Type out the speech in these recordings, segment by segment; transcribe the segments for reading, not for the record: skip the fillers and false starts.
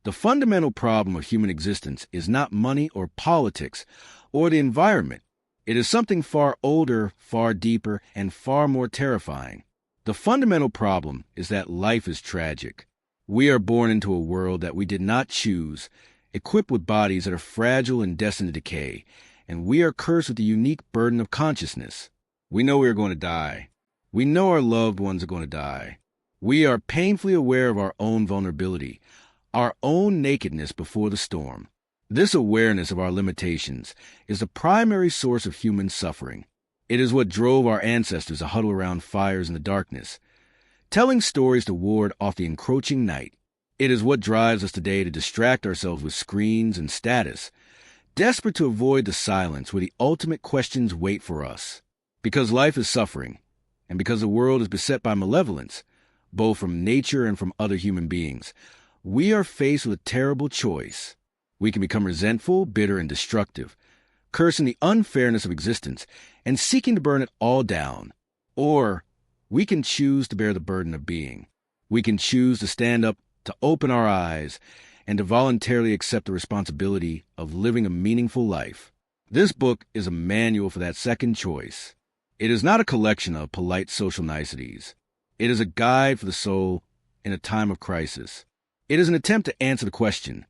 The fundamental problem of human existence is not money or politics or the environment. It is something far older, far deeper, and far more terrifying. The fundamental problem is that life is tragic. We are born into a world that we did not choose, equipped with bodies that are fragile and destined to decay, and we are cursed with the unique burden of consciousness. We know we are going to die. We know our loved ones are going to die. We are painfully aware of our own vulnerability, our own nakedness before the storm. This awareness of our limitations is the primary source of human suffering. It is what drove our ancestors to huddle around fires in the darkness, telling stories to ward off the encroaching night. It is what drives us today to distract ourselves with screens and status, desperate to avoid the silence where the ultimate questions wait for us. Because life is suffering, and because the world is beset by malevolence, both from nature and from other human beings, we are faced with a terrible choice. We can become resentful, bitter, and destructive, cursing the unfairness of existence and seeking to burn it all down. Or we can choose to bear the burden of being. We can choose to stand up, to open our eyes, and to voluntarily accept the responsibility of living a meaningful life. This book is a manual for that second choice. It is not a collection of polite social niceties. It is a guide for the soul in a time of crisis. It is an attempt to answer the question,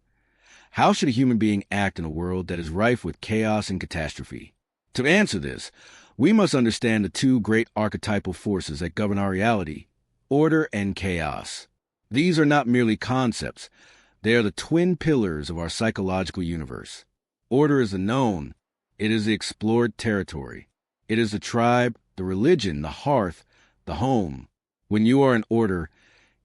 how should a human being act in a world that is rife with chaos and catastrophe? To answer this, we must understand the two great archetypal forces that govern our reality, order and chaos. These are not merely concepts. They are the twin pillars of our psychological universe. Order is the known. It is the explored territory. It is the tribe, the religion, the hearth, the home. When you are in order,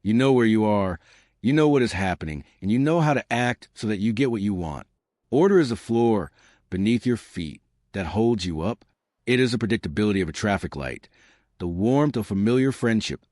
you know where you are, you know what is happening, and you know how to act so that you get what you want. Order is the floor beneath your feet that holds you up. It is the predictability of a traffic light, the warmth of familiar friendship,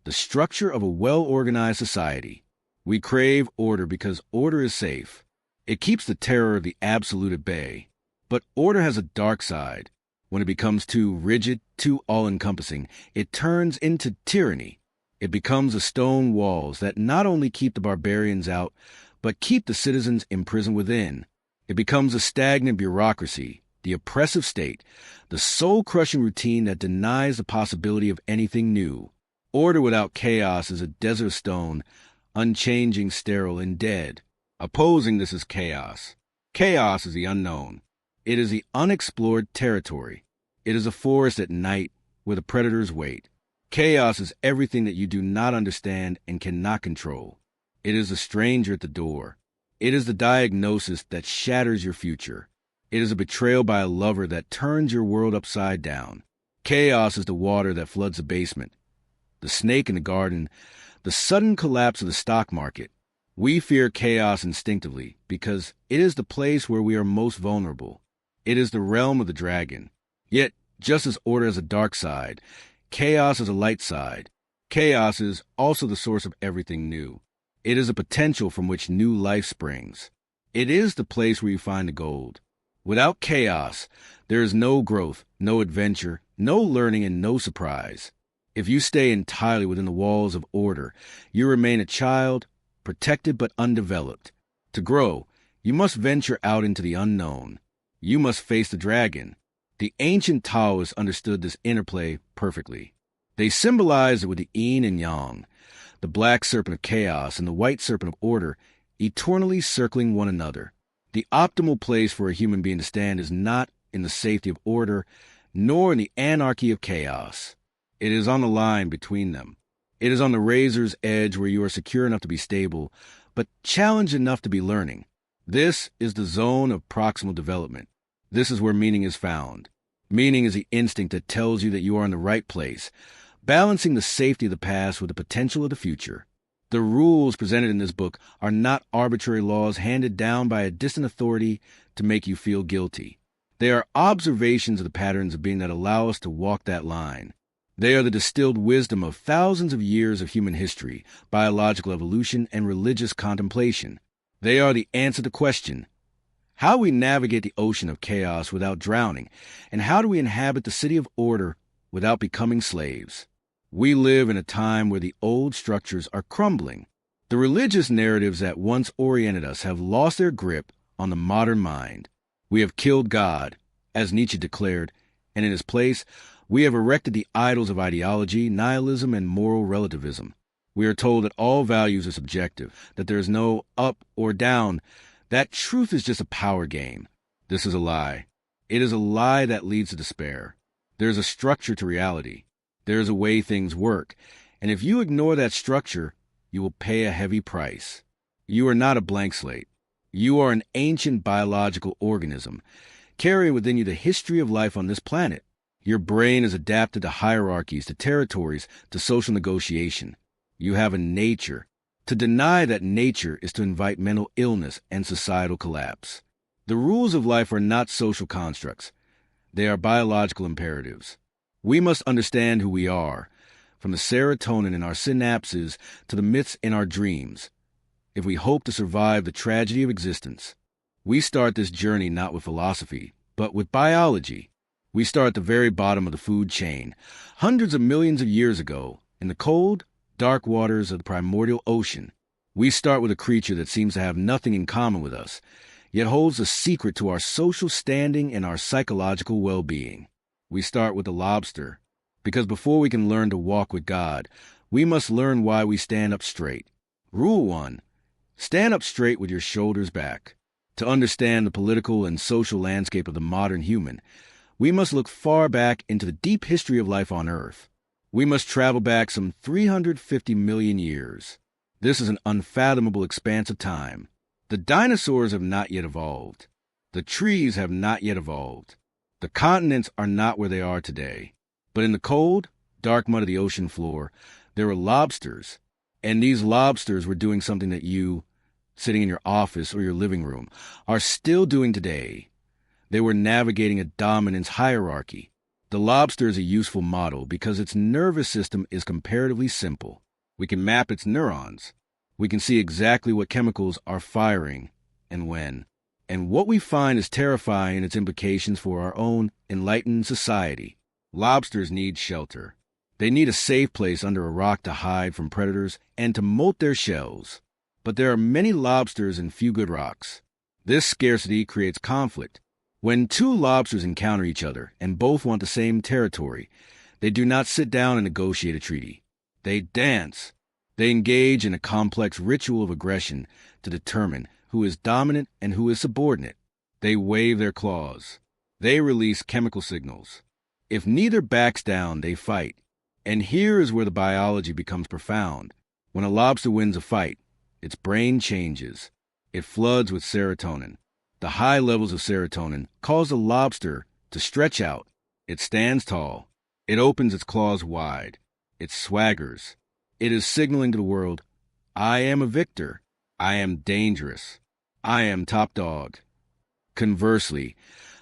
the structure of a well-organized society. We crave order because order is safe. It keeps the terror of the absolute at bay. But order has a dark side. When it becomes too rigid, too all-encompassing, it turns into tyranny. It becomes the stone walls that not only keep the barbarians out, but keep the citizens imprisoned within. It becomes a stagnant bureaucracy, the oppressive state, the soul-crushing routine that denies the possibility of anything new. Order without chaos is a desert stone, unchanging, sterile, and dead. Opposing this is chaos. Chaos is the unknown. It is the unexplored territory. It is a forest at night where the predators wait. Chaos is everything that you do not understand and cannot control. It is a stranger at the door. It is the diagnosis that shatters your future. It is a betrayal by a lover that turns your world upside down. Chaos is the water that floods the basement, the snake in the garden, the sudden collapse of the stock market. We fear chaos instinctively because it is the place where we are most vulnerable. It is the realm of the dragon. Yet, just as order has a dark side, chaos has a light side. Chaos is also the source of everything new. It is a potential from which new life springs. It is the place where you find the gold. Without chaos, there is no growth, no adventure, no learning, and no surprise. If you stay entirely within the walls of order, you remain a child, protected but undeveloped. To grow, you must venture out into the unknown. You must face the dragon. The ancient Taoists understood this interplay perfectly. They symbolized it with the yin and yang, the black serpent of chaos and the white serpent of order, eternally circling one another. The optimal place for a human being to stand is not in the safety of order, nor in the anarchy of chaos. It is on the line between them. It is on the razor's edge where you are secure enough to be stable, but challenged enough to be learning. This is the zone of proximal development. This is where meaning is found. Meaning is the instinct that tells you that you are in the right place, balancing the safety of the past with the potential of the future. The rules presented in this book are not arbitrary laws handed down by a distant authority to make you feel guilty. They are observations of the patterns of being that allow us to walk that line. They are the distilled wisdom of thousands of years of human history, biological evolution, and religious contemplation. They are the answer to the question, how we navigate the ocean of chaos without drowning, and how do we inhabit the city of order without becoming slaves? We live in a time where the old structures are crumbling. The religious narratives that once oriented us have lost their grip on the modern mind. We have killed God, as Nietzsche declared, and in his place, we have erected the idols of ideology, nihilism, and moral relativism. We are told that all values are subjective, that there is no up or down, that truth is just a power game. This is a lie. It is a lie that leads to despair. There is a structure to reality. There is a way things work, and if you ignore that structure, you will pay a heavy price. You are not a blank slate. You are an ancient biological organism, carrying within you the history of life on this planet. Your brain is adapted to hierarchies, to territories, to social negotiation. You have a nature. To deny that nature is to invite mental illness and societal collapse. The rules of life are not social constructs. They are biological imperatives. We must understand who we are, from the serotonin in our synapses to the myths in our dreams, if we hope to survive the tragedy of existence. We start this journey not with philosophy, but with biology. We start at the very bottom of the food chain, hundreds of millions of years ago, in the cold, dark waters of the primordial ocean. We start with a creature that seems to have nothing in common with us, yet holds a secret to our social standing and our psychological well-being. We start with the lobster, because before we can learn to walk with God, we must learn why we stand up straight. Rule 1. Stand up straight with your shoulders back. To understand the political and social landscape of the modern human, we must look far back into the deep history of life on Earth. We must travel back some 350 million years. This is an unfathomable expanse of time. The dinosaurs have not yet evolved. The trees have not yet evolved. The continents are not where they are today. But in the cold, dark mud of the ocean floor, there were lobsters. And these lobsters were doing something that you, sitting in your office or your living room, are still doing today. They were navigating a dominance hierarchy. The lobster is a useful model because its nervous system is comparatively simple. We can map its neurons. We can see exactly what chemicals are firing and when. And what we find is terrifying in its implications for our own enlightened society. Lobsters need shelter. They need a safe place under a rock to hide from predators and to molt their shells. But there are many lobsters and few good rocks. This scarcity creates conflict. When two lobsters encounter each other and both want the same territory, they do not sit down and negotiate a treaty. They dance. They engage in a complex ritual of aggression to determine who is dominant and who is subordinate. They wave their claws. They release chemical signals. If neither backs down, they fight. And here is where the biology becomes profound. When a lobster wins a fight, its brain changes. It floods with serotonin. The high levels of serotonin cause the lobster to stretch out. It stands tall. It opens its claws wide. It swaggers. It is signaling to the world, I am a victor. I am dangerous. I am top dog. Conversely,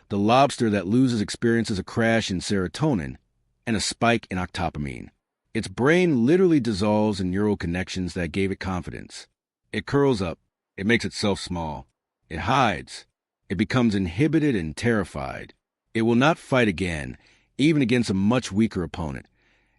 the lobster that loses experiences a crash in serotonin and a spike in octopamine. Its brain literally dissolves in neural connections that gave it confidence. It curls up. It makes itself small. It hides. It becomes inhibited and terrified. It will not fight again, even against a much weaker opponent,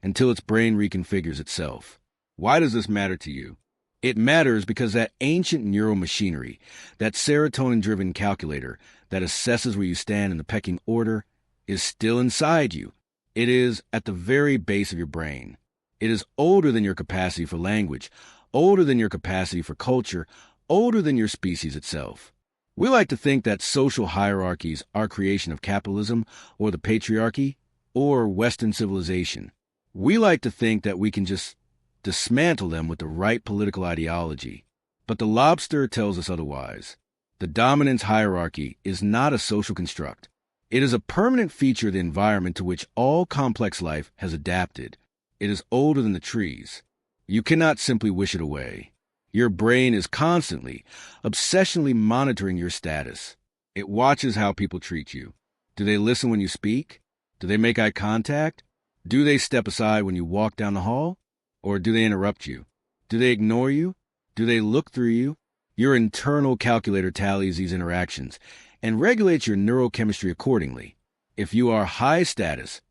until its brain reconfigures itself. Why does this matter to you? It matters because that ancient neural machinery, that serotonin-driven calculator that assesses where you stand in the pecking order, is still inside you. It is at the very base of your brain. It is older than your capacity for language, older than your capacity for culture, older than your species itself. We like to think that social hierarchies are a creation of capitalism or the patriarchy or Western civilization. We like to think that we can just dismantle them with the right political ideology. But the lobster tells us otherwise. The dominance hierarchy is not a social construct. It is a permanent feature of the environment to which all complex life has adapted. It is older than the trees. You cannot simply wish it away. Your brain is constantly, obsessionally monitoring your status. It watches how people treat you. Do they listen when you speak? Do they make eye contact? Do they step aside when you walk down the hall? Or do they interrupt you? Do they ignore you? Do they look through you? Your internal calculator tallies these interactions and regulates your neurochemistry accordingly. If you are high status,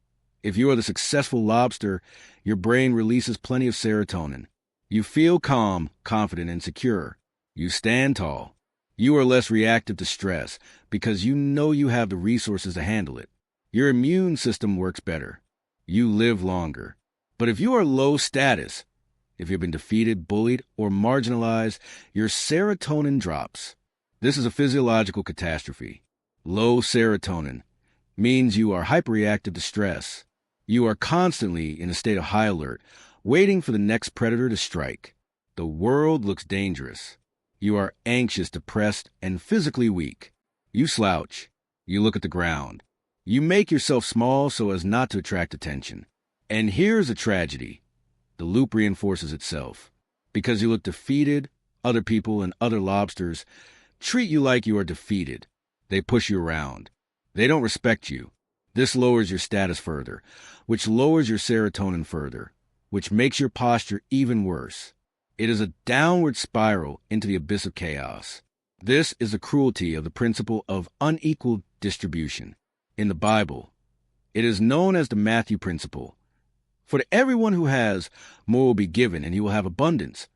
if you are the successful lobster, your brain releases plenty of serotonin. You feel calm, confident, and secure. You stand tall. You are less reactive to stress because you know you have the resources to handle it. Your immune system works better. You live longer. But if you are low status, if you've been defeated, bullied, or marginalized, your serotonin drops. This is a physiological catastrophe. Low serotonin means you are hyperreactive to stress. You are constantly in a state of high alert, waiting for the next predator to strike. The world looks dangerous. You are anxious, depressed, and physically weak. You slouch. You look at the ground. You make yourself small so as not to attract attention. And here's a tragedy. The loop reinforces itself. Because you look defeated, other people and other lobsters treat you like you are defeated. They push you around. They don't respect you. This lowers your status further, which lowers your serotonin further, which makes your posture even worse. It is a downward spiral into the abyss of chaos. This is the cruelty of the principle of unequal distribution. In the Bible, it is known as the Matthew principle. For to everyone who has, more will be given, and he will have abundance.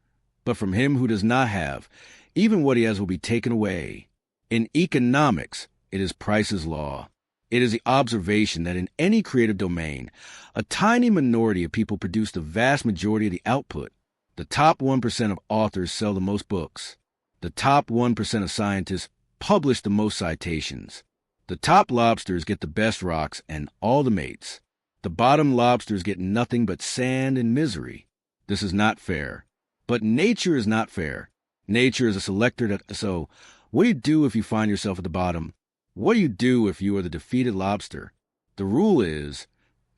But from him who does not have, even what he has will be taken away. In economics, it is Price's law. It is the observation that in any creative domain, a tiny minority of people produce the vast majority of the output. The top 1% of authors sell the most books. The top 1% of scientists publish the most citations. The top lobsters get the best rocks and all the mates. The bottom lobsters get nothing but sand and misery. This is not fair. But nature is not fair. Nature is a selector so what do you do if you find yourself at the bottom? What do you do if you are the defeated lobster? The rule is,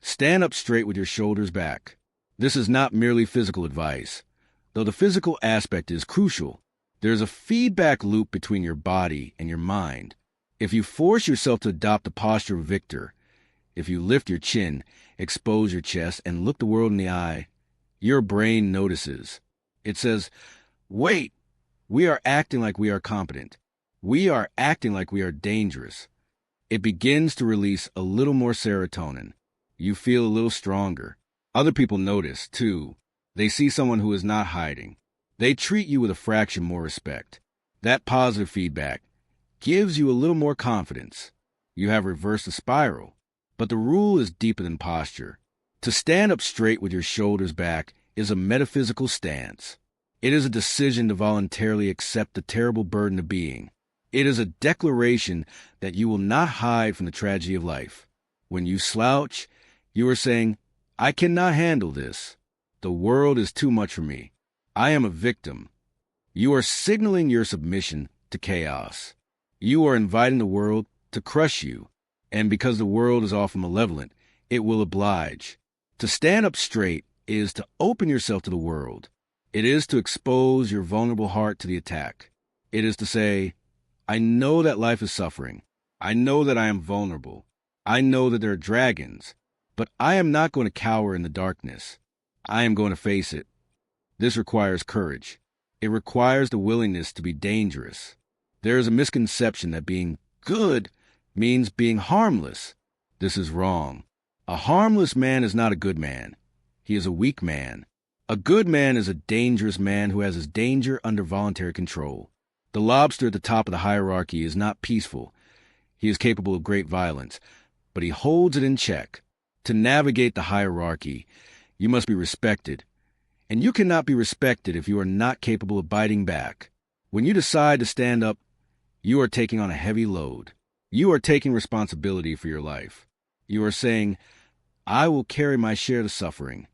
stand up straight with your shoulders back. This is not merely physical advice. Though the physical aspect is crucial, there is a feedback loop between your body and your mind. If you force yourself to adopt the posture of victor, if you lift your chin, expose your chest, and look the world in the eye, your brain notices. It says, wait, we are acting like we are competent. We are acting like we are dangerous. It begins to release a little more serotonin. You feel a little stronger. Other people notice, too. They see someone who is not hiding. They treat you with a fraction more respect. That positive feedback gives you a little more confidence. You have reversed the spiral. But the rule is deeper than posture. To stand up straight with your shoulders back is a metaphysical stance. It is a decision to voluntarily accept the terrible burden of being. It is a declaration that you will not hide from the tragedy of life. When you slouch, you are saying, I cannot handle this. The world is too much for me. I am a victim. You are signaling your submission to chaos. You are inviting the world to crush you. And because the world is often malevolent, it will oblige. To stand up straight is to open yourself to the world. It is to expose your vulnerable heart to the attack. It is to say, I know that life is suffering. I know that I am vulnerable. I know that there are dragons. But I am not going to cower in the darkness. I am going to face it. This requires courage. It requires the willingness to be dangerous. There is a misconception that being good means being harmless. This is wrong. A harmless man is not a good man. He is a weak man. A good man is a dangerous man who has his danger under voluntary control. The lobster at the top of the hierarchy is not peaceful. He is capable of great violence, but he holds it in check. To navigate the hierarchy, you must be respected. And you cannot be respected if you are not capable of biting back. When you decide to stand up, you are taking on a heavy load. You are taking responsibility for your life. You are saying, I will carry my share of suffering.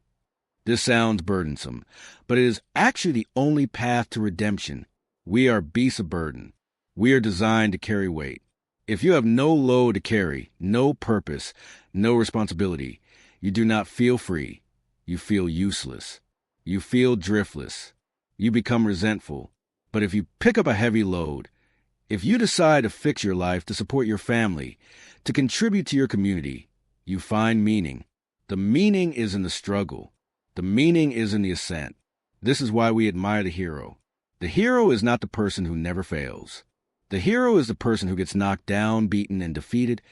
This sounds burdensome, but it is actually the only path to redemption. We are beasts of burden. We are designed to carry weight. If you have no load to carry, no purpose, no responsibility, you do not feel free. You feel useless. You feel driftless. You become resentful. But if you pick up a heavy load, if you decide to fix your life to support your family, to contribute to your community, you find meaning. The meaning is in the struggle. The meaning is in the ascent. This is why we admire the hero. The hero is not the person who never fails. The hero is the person who gets knocked down, beaten, and defeated,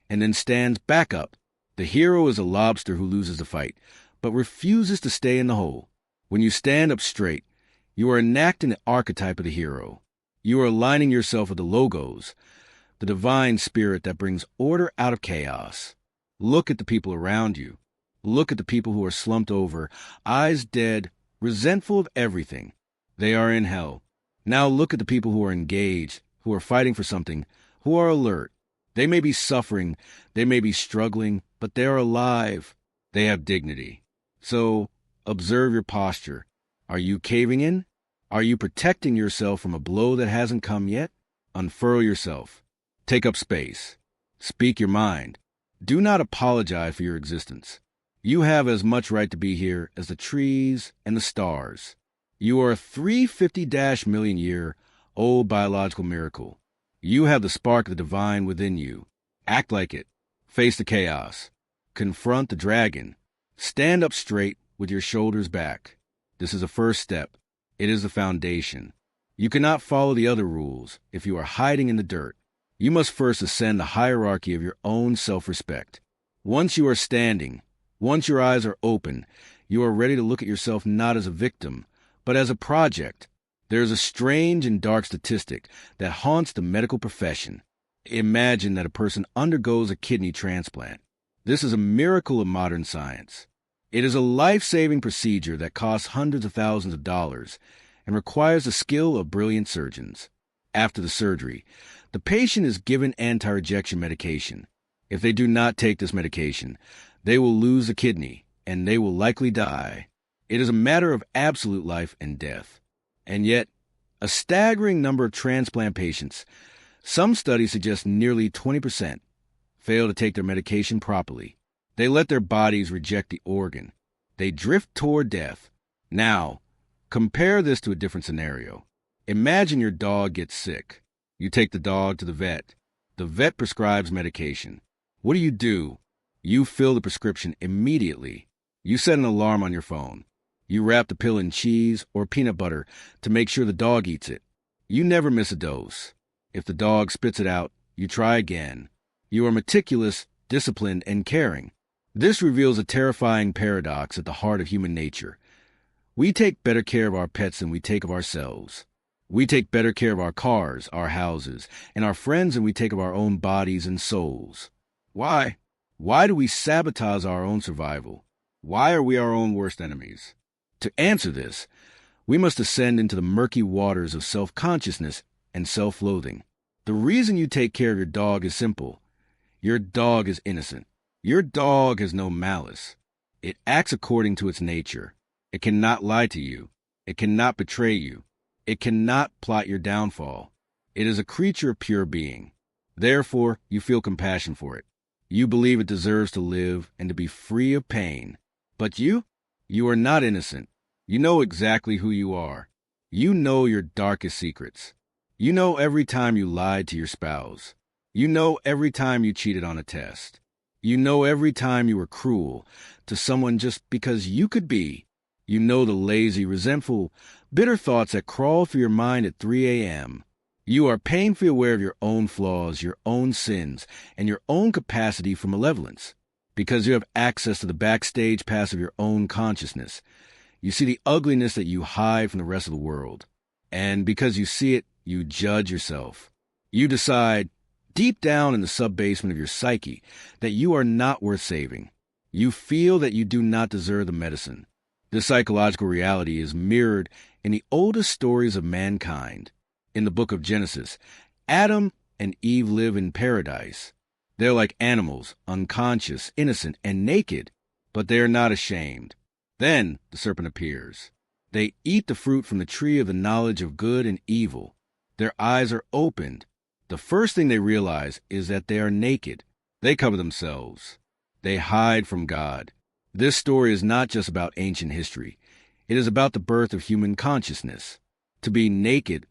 and then stands back up. The hero is a lobster who loses the fight, but refuses to stay in the hole. When you stand up straight, you are enacting the archetype of the hero. You are aligning yourself with the logos, the divine spirit that brings order out of chaos. Look at the people around you. Look at the people who are slumped over, eyes dead, resentful of everything. They are in hell. Now look at the people who are engaged, who are fighting for something, who are alert. They may be suffering, they may be struggling, but they are alive. They have dignity. So, observe your posture. Are you caving in? Are you protecting yourself from a blow that hasn't come yet? Unfurl yourself. Take up space. Speak your mind. Do not apologize for your existence. You have as much right to be here as the trees and the stars. You are a 350-million-year-old biological miracle. You have the spark of the divine within you. Act like it. Face the chaos. Confront the dragon. Stand up straight with your shoulders back. This is a first step. It is the foundation. You cannot follow the other rules if you are hiding in the dirt. You must first ascend the hierarchy of your own self-respect. Once you are standing, once your eyes are open, you are ready to look at yourself not as a victim, but as a project. There is a strange and dark statistic that haunts the medical profession. Imagine that a person undergoes a kidney transplant. This is a miracle of modern science. It is a life-saving procedure that costs hundreds of thousands of dollars and requires the skill of brilliant surgeons. After the surgery, the patient is given anti-rejection medication. If they do not take this medication, they will lose a kidney, and they will likely die. It is a matter of absolute life and death. And yet, a staggering number of transplant patients, some studies suggest nearly 20%, fail to take their medication properly. They let their bodies reject the organ. They drift toward death. Now, compare this to a different scenario. Imagine your dog gets sick. You take the dog to the vet. The vet prescribes medication. What do? You fill the prescription immediately. You set an alarm on your phone. You wrap the pill in cheese or peanut butter to make sure the dog eats it. You never miss a dose. If the dog spits it out, you try again. You are meticulous, disciplined, and caring. This reveals a terrifying paradox at the heart of human nature. We take better care of our pets than we take of ourselves. We take better care of our cars, our houses, and our friends than we take of our own bodies and souls. Why? Why do we sabotage our own survival? Why are we our own worst enemies? To answer this, we must ascend into the murky waters of self-consciousness and self-loathing. The reason you take care of your dog is simple. Your dog is innocent. Your dog has no malice. It acts according to its nature. It cannot lie to you. It cannot betray you. It cannot plot your downfall. It is a creature of pure being. Therefore, you feel compassion for it. You believe it deserves to live and to be free of pain. But you are not innocent. You know exactly who you are. You know your darkest secrets. You know every time you lied to your spouse. You know every time you cheated on a test. You know every time you were cruel to someone just because you could be. You know the lazy, resentful, bitter thoughts that crawl through your mind at 3 a.m. You are painfully aware of your own flaws, your own sins, and your own capacity for malevolence. Because you have access to the backstage pass of your own consciousness, you see the ugliness that you hide from the rest of the world. And because you see it, you judge yourself. You decide, deep down in the sub-basement of your psyche, that you are not worth saving. You feel that you do not deserve the medicine. This psychological reality is mirrored in the oldest stories of mankind. In the book of Genesis, Adam and Eve live in paradise. They're like animals, unconscious, innocent, and naked, but they are not ashamed. Then the serpent appears. They eat the fruit from the tree of the knowledge of good and evil. Their eyes are opened. The first thing they realize is that they are naked. They cover themselves. They hide from God. This story is not just about ancient history. It is about the birth of human consciousness. To be naked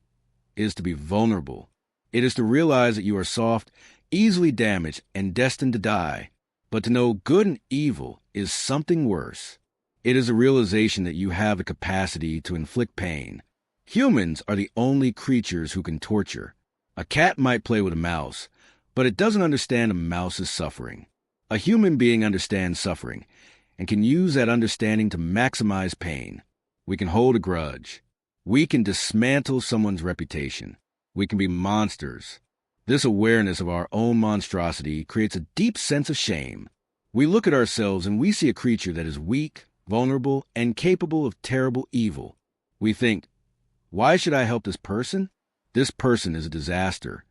is to be vulnerable. It is to realize that you are soft, easily damaged, and destined to die. But to know good and evil is something worse. It is a realization that you have the capacity to inflict pain. Humans are the only creatures who can torture. A cat might play with a mouse, but it doesn't understand a mouse's suffering. A human being understands suffering and can use that understanding to maximize pain. We can hold a grudge. We can dismantle someone's reputation. We can be monsters. This awareness of our own monstrosity creates a deep sense of shame. We look at ourselves and we see a creature that is weak, vulnerable, and capable of terrible evil. We think, why should I help this person? This person is a disaster.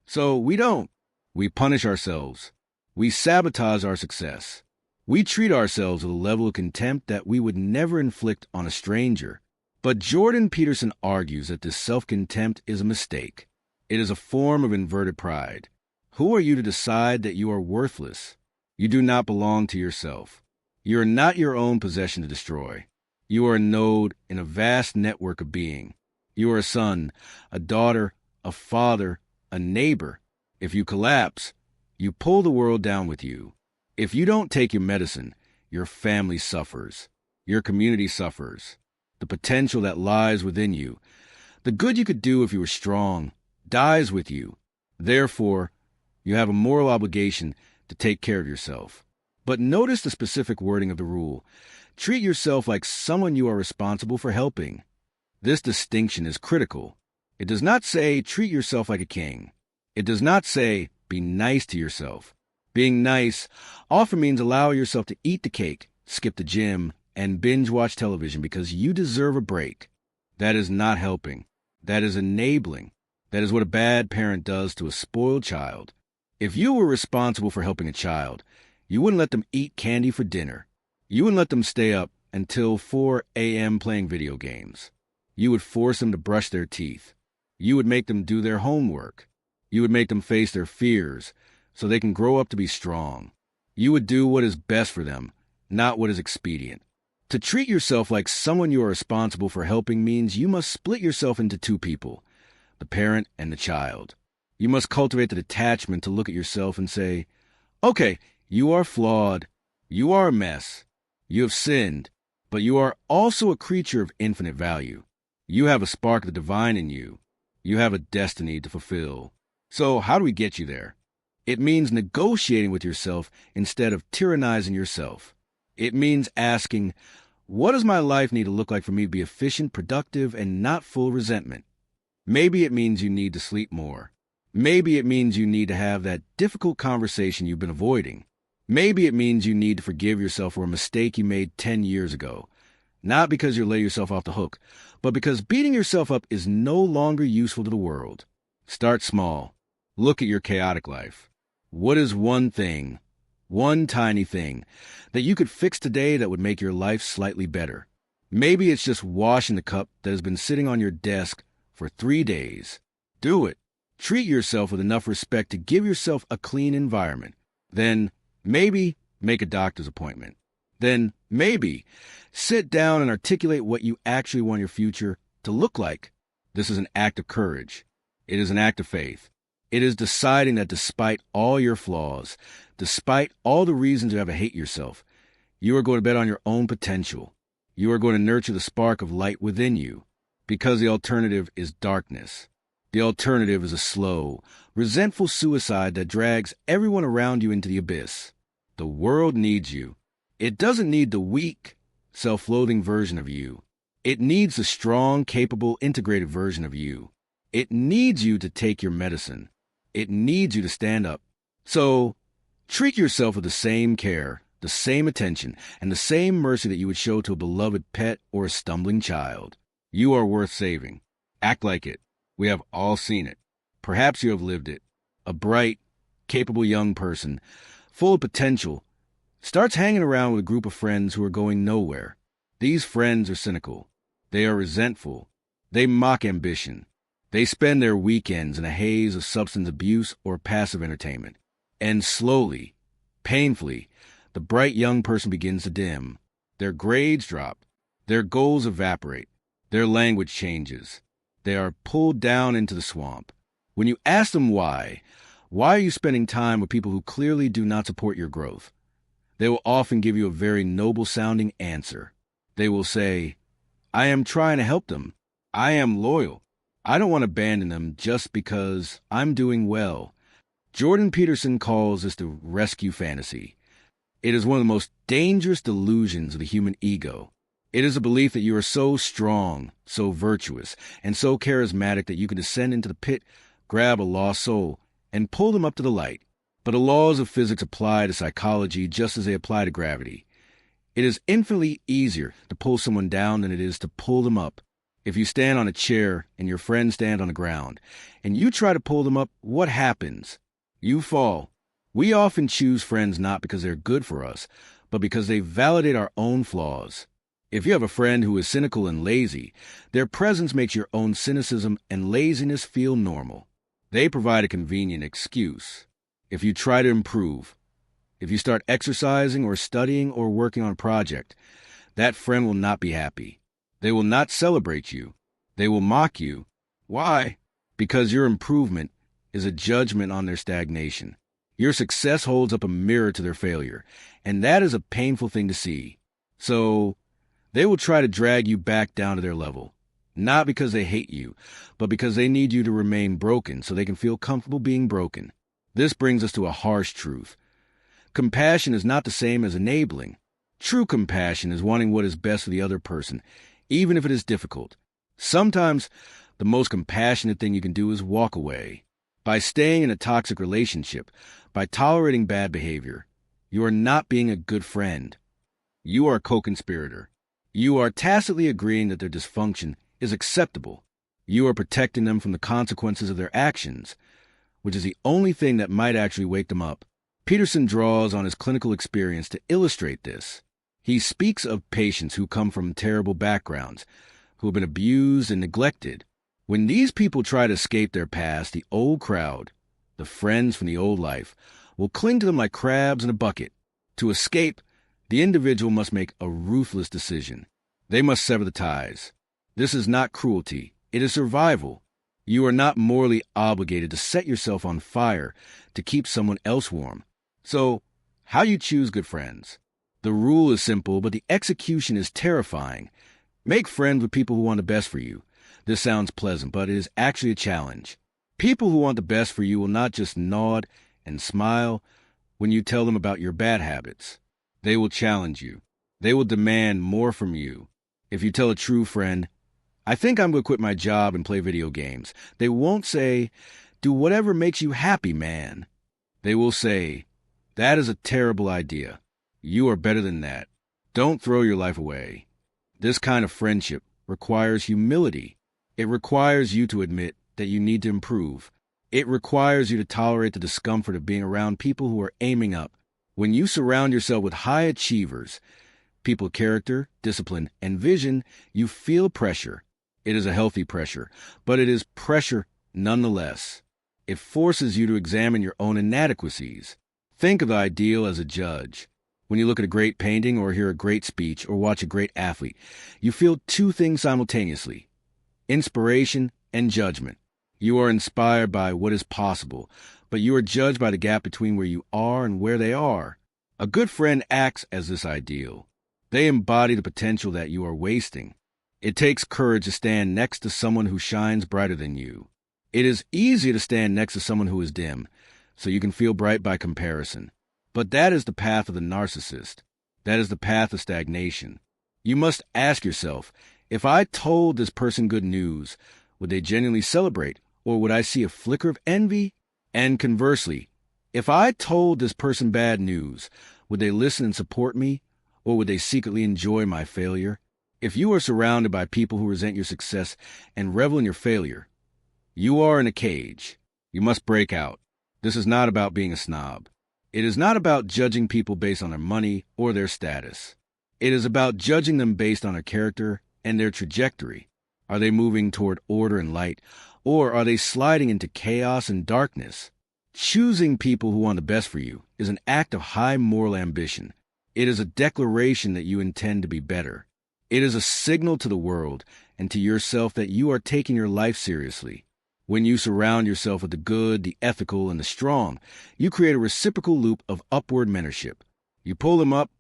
So we don't. We punish ourselves. We sabotage our success. We treat ourselves with a level of contempt that we would never inflict on a stranger. But Jordan Peterson argues that this self-contempt is a mistake. It is a form of inverted pride. Who are you to decide that you are worthless? You do not belong to yourself. You are not your own possession to destroy. You are a node in a vast network of being. You are a son, a daughter, a father, a neighbor. If you collapse, you pull the world down with you. If you don't take your medicine, your family suffers. Your community suffers. The potential that lies within you, the good you could do if you were strong, dies with you. Therefore, you have a moral obligation to take care of yourself. But notice the specific wording of the rule. Treat yourself like someone you are responsible for helping. This distinction is critical. It does not say treat yourself like a king. It does not say be nice to yourself. Being nice often means allow yourself to eat the cake, skip the gym, and binge watch television because you deserve a break. That is not helping. That is enabling. That is what a bad parent does to a spoiled child. If you were responsible for helping a child, you wouldn't let them eat candy for dinner. You wouldn't let them stay up until 4 a.m. playing video games. You would force them to brush their teeth. You would make them do their homework. You would make them face their fears so they can grow up to be strong. You would do what is best for them, not what is expedient. To treat yourself like someone you are responsible for helping means you must split yourself into two people, the parent and the child. You must cultivate the detachment to look at yourself and say, okay, you are flawed. You are a mess. You have sinned, but you are also a creature of infinite value. You have a spark of the divine in you. You have a destiny to fulfill. So how do we get you there? It means negotiating with yourself instead of tyrannizing yourself. It means asking, what does my life need to look like for me to be efficient, productive, and not full of resentment? Maybe it means you need to sleep more. Maybe it means you need to have that difficult conversation you've been avoiding. Maybe it means you need to forgive yourself for a mistake you made 10 years ago. Not because you lay yourself off the hook, but because beating yourself up is no longer useful to the world. Start small. Look at your chaotic life. What is one thing, one tiny thing, that you could fix today that would make your life slightly better? Maybe it's just washing the cup that has been sitting on your desk for 3 days. Do it. Treat yourself with enough respect to give yourself a clean environment. Then maybe make a doctor's appointment. Then maybe sit down and articulate what you actually want your future to look like. This is an act of courage. It is an act of faith. It is deciding that despite all your flaws, despite all the reasons you have to hate yourself, you are going to bet on your own potential. You are going to nurture the spark of light within you, because the alternative is darkness. The alternative is a slow, resentful suicide that drags everyone around you into the abyss. The world needs you. It doesn't need the weak, self-loathing version of you. It needs the strong, capable, integrated version of you. It needs you to take your medicine. It needs you to stand up. So, treat yourself with the same care, the same attention, and the same mercy that you would show to a beloved pet or a stumbling child. You are worth saving. Act like it. We have all seen it. Perhaps you have lived it. A bright, capable young person, full of potential, starts hanging around with a group of friends who are going nowhere. These friends are cynical. They are resentful. They mock ambition. They spend their weekends in a haze of substance abuse or passive entertainment. And slowly, painfully, the bright young person begins to dim. Their grades drop. Their goals evaporate. Their language changes. They are pulled down into the swamp. When you ask them why are you spending time with people who clearly do not support your growth? They will often give you a very noble-sounding answer. They will say, I am trying to help them. I am loyal. I don't want to abandon them just because I'm doing well. Jordan Peterson calls this the rescue fantasy. It is one of the most dangerous delusions of the human ego. It is a belief that you are so strong, so virtuous, and so charismatic that you can descend into the pit, grab a lost soul, and pull them up to the light. But the laws of physics apply to psychology just as they apply to gravity. It is infinitely easier to pull someone down than it is to pull them up. If you stand on a chair and your friends stand on the ground, and you try to pull them up, what happens? You fall. We often choose friends not because they're good for us, but because they validate our own flaws. If you have a friend who is cynical and lazy, their presence makes your own cynicism and laziness feel normal. They provide a convenient excuse. If you try to improve, if you start exercising or studying or working on a project, that friend will not be happy. They will not celebrate you. They will mock you. Why? Because your improvement is a judgment on their stagnation. Your success holds up a mirror to their failure, and that is a painful thing to see. So, they will try to drag you back down to their level, not because they hate you, but because they need you to remain broken so they can feel comfortable being broken. This brings us to a harsh truth. Compassion is not the same as enabling. True compassion is wanting what is best for the other person, even if it is difficult. Sometimes, the most compassionate thing you can do is walk away. By staying in a toxic relationship, by tolerating bad behavior, you are not being a good friend. You are a co-conspirator. You are tacitly agreeing that their dysfunction is acceptable. You are protecting them from the consequences of their actions, which is the only thing that might actually wake them up. Peterson draws on his clinical experience to illustrate this. He speaks of patients who come from terrible backgrounds, who have been abused and neglected. When these people try to escape their past, the old crowd, the friends from the old life, will cling to them like crabs in a bucket. To escape, the individual must make a ruthless decision. They must sever the ties. This is not cruelty. It is survival. You are not morally obligated to set yourself on fire to keep someone else warm. So, how do you choose good friends? The rule is simple, but the execution is terrifying. Make friends with people who want the best for you. This sounds pleasant, but it is actually a challenge. People who want the best for you will not just nod and smile when you tell them about your bad habits. They will challenge you. They will demand more from you. If you tell a true friend, I think I'm going to quit my job and play video games, they won't say, do whatever makes you happy, man. They will say, that is a terrible idea. You are better than that. Don't throw your life away. This kind of friendship requires humility. It requires you to admit that you need to improve. It requires you to tolerate the discomfort of being around people who are aiming up. When you surround yourself with high achievers, people of character, discipline, and vision, you feel pressure. It is a healthy pressure, but it is pressure nonetheless. It forces you to examine your own inadequacies. Think of the ideal as a judge. When you look at a great painting or hear a great speech or watch a great athlete, you feel two things simultaneously: inspiration and judgment. You are inspired by what is possible, but you are judged by the gap between where you are and where they are. A good friend acts as this ideal. They embody the potential that you are wasting. It takes courage to stand next to someone who shines brighter than you. It is easier to stand next to someone who is dim, so you can feel bright by comparison. But that is the path of the narcissist. That is the path of stagnation. You must ask yourself, if I told this person good news, would they genuinely celebrate, or would I see a flicker of envy? And conversely, if I told this person bad news, would they listen and support me, or would they secretly enjoy my failure? If you are surrounded by people who resent your success and revel in your failure, you are in a cage. You must break out. This is not about being a snob. It is not about judging people based on their money or their status. It is about judging them based on their character and their trajectory. Are they moving toward order and light, or are they sliding into chaos and darkness? Choosing people who want the best for you is an act of high moral ambition. It is a declaration that you intend to be better. It is a signal to the world and to yourself that you are taking your life seriously. When you surround yourself with the good, the ethical, and the strong, you create a reciprocal loop of upward mentorship. You pull them up,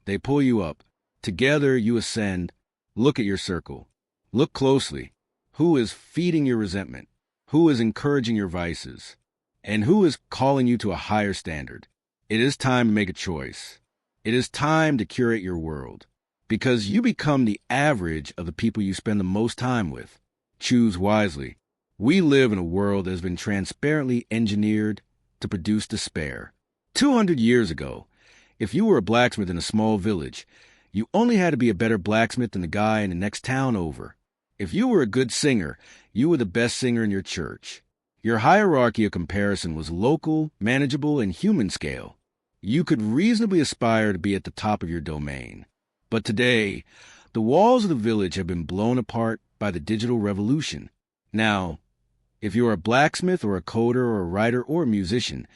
they pull you up. Together you ascend. Look at your circle. Look closely. Who is feeding your resentment? Who is encouraging your vices? And who is calling you to a higher standard? It is time to make a choice. It is time to curate your world. Because you become the average of the people you spend the most time with. Choose wisely. We live in a world that has been transparently engineered to produce despair. 200 years ago, if you were a blacksmith in a small village, you only had to be a better blacksmith than the guy in the next town over. If you were a good singer, you were the best singer in your church. Your hierarchy of comparison was local, manageable, and human scale. You could reasonably aspire to be at the top of your domain. But today, the walls of the village have been blown apart by the digital revolution. Now, if you are a blacksmith or a coder or a writer or a musician,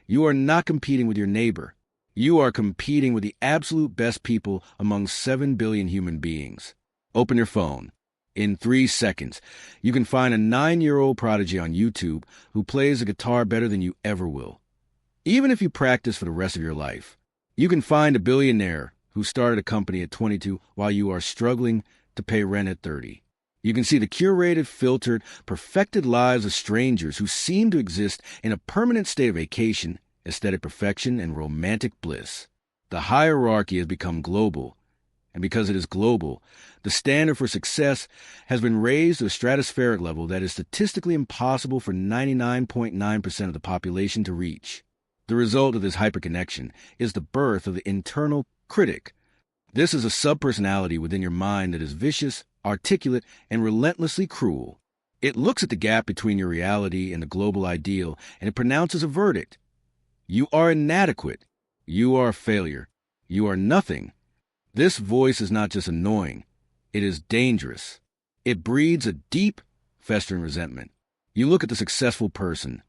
you are not competing with your neighbor. You are competing with the absolute best people among 7 billion human beings. Open your phone. In 3 seconds, you can find a 9-year-old prodigy on YouTube who plays the guitar better than you ever will. Even if you practice for the rest of your life, you can find a billionaire who started a company at 22 while you are struggling to pay rent at 30. You can see the curated, filtered, perfected lives of strangers who seem to exist in a permanent state of vacation, aesthetic perfection, and romantic bliss. The hierarchy has become global, and because it is global, the standard for success has been raised to a stratospheric level that is statistically impossible for 99.9% of the population to reach. The result of this hyperconnection is the birth of the internal critic. This is a subpersonality within your mind that is vicious, articulate, and relentlessly cruel. It looks at the gap between your reality and the global ideal, and it pronounces a verdict. You are inadequate. You are a failure. You are nothing. This voice is not just annoying. It is dangerous. It breeds a deep, festering resentment. You look at the successful person,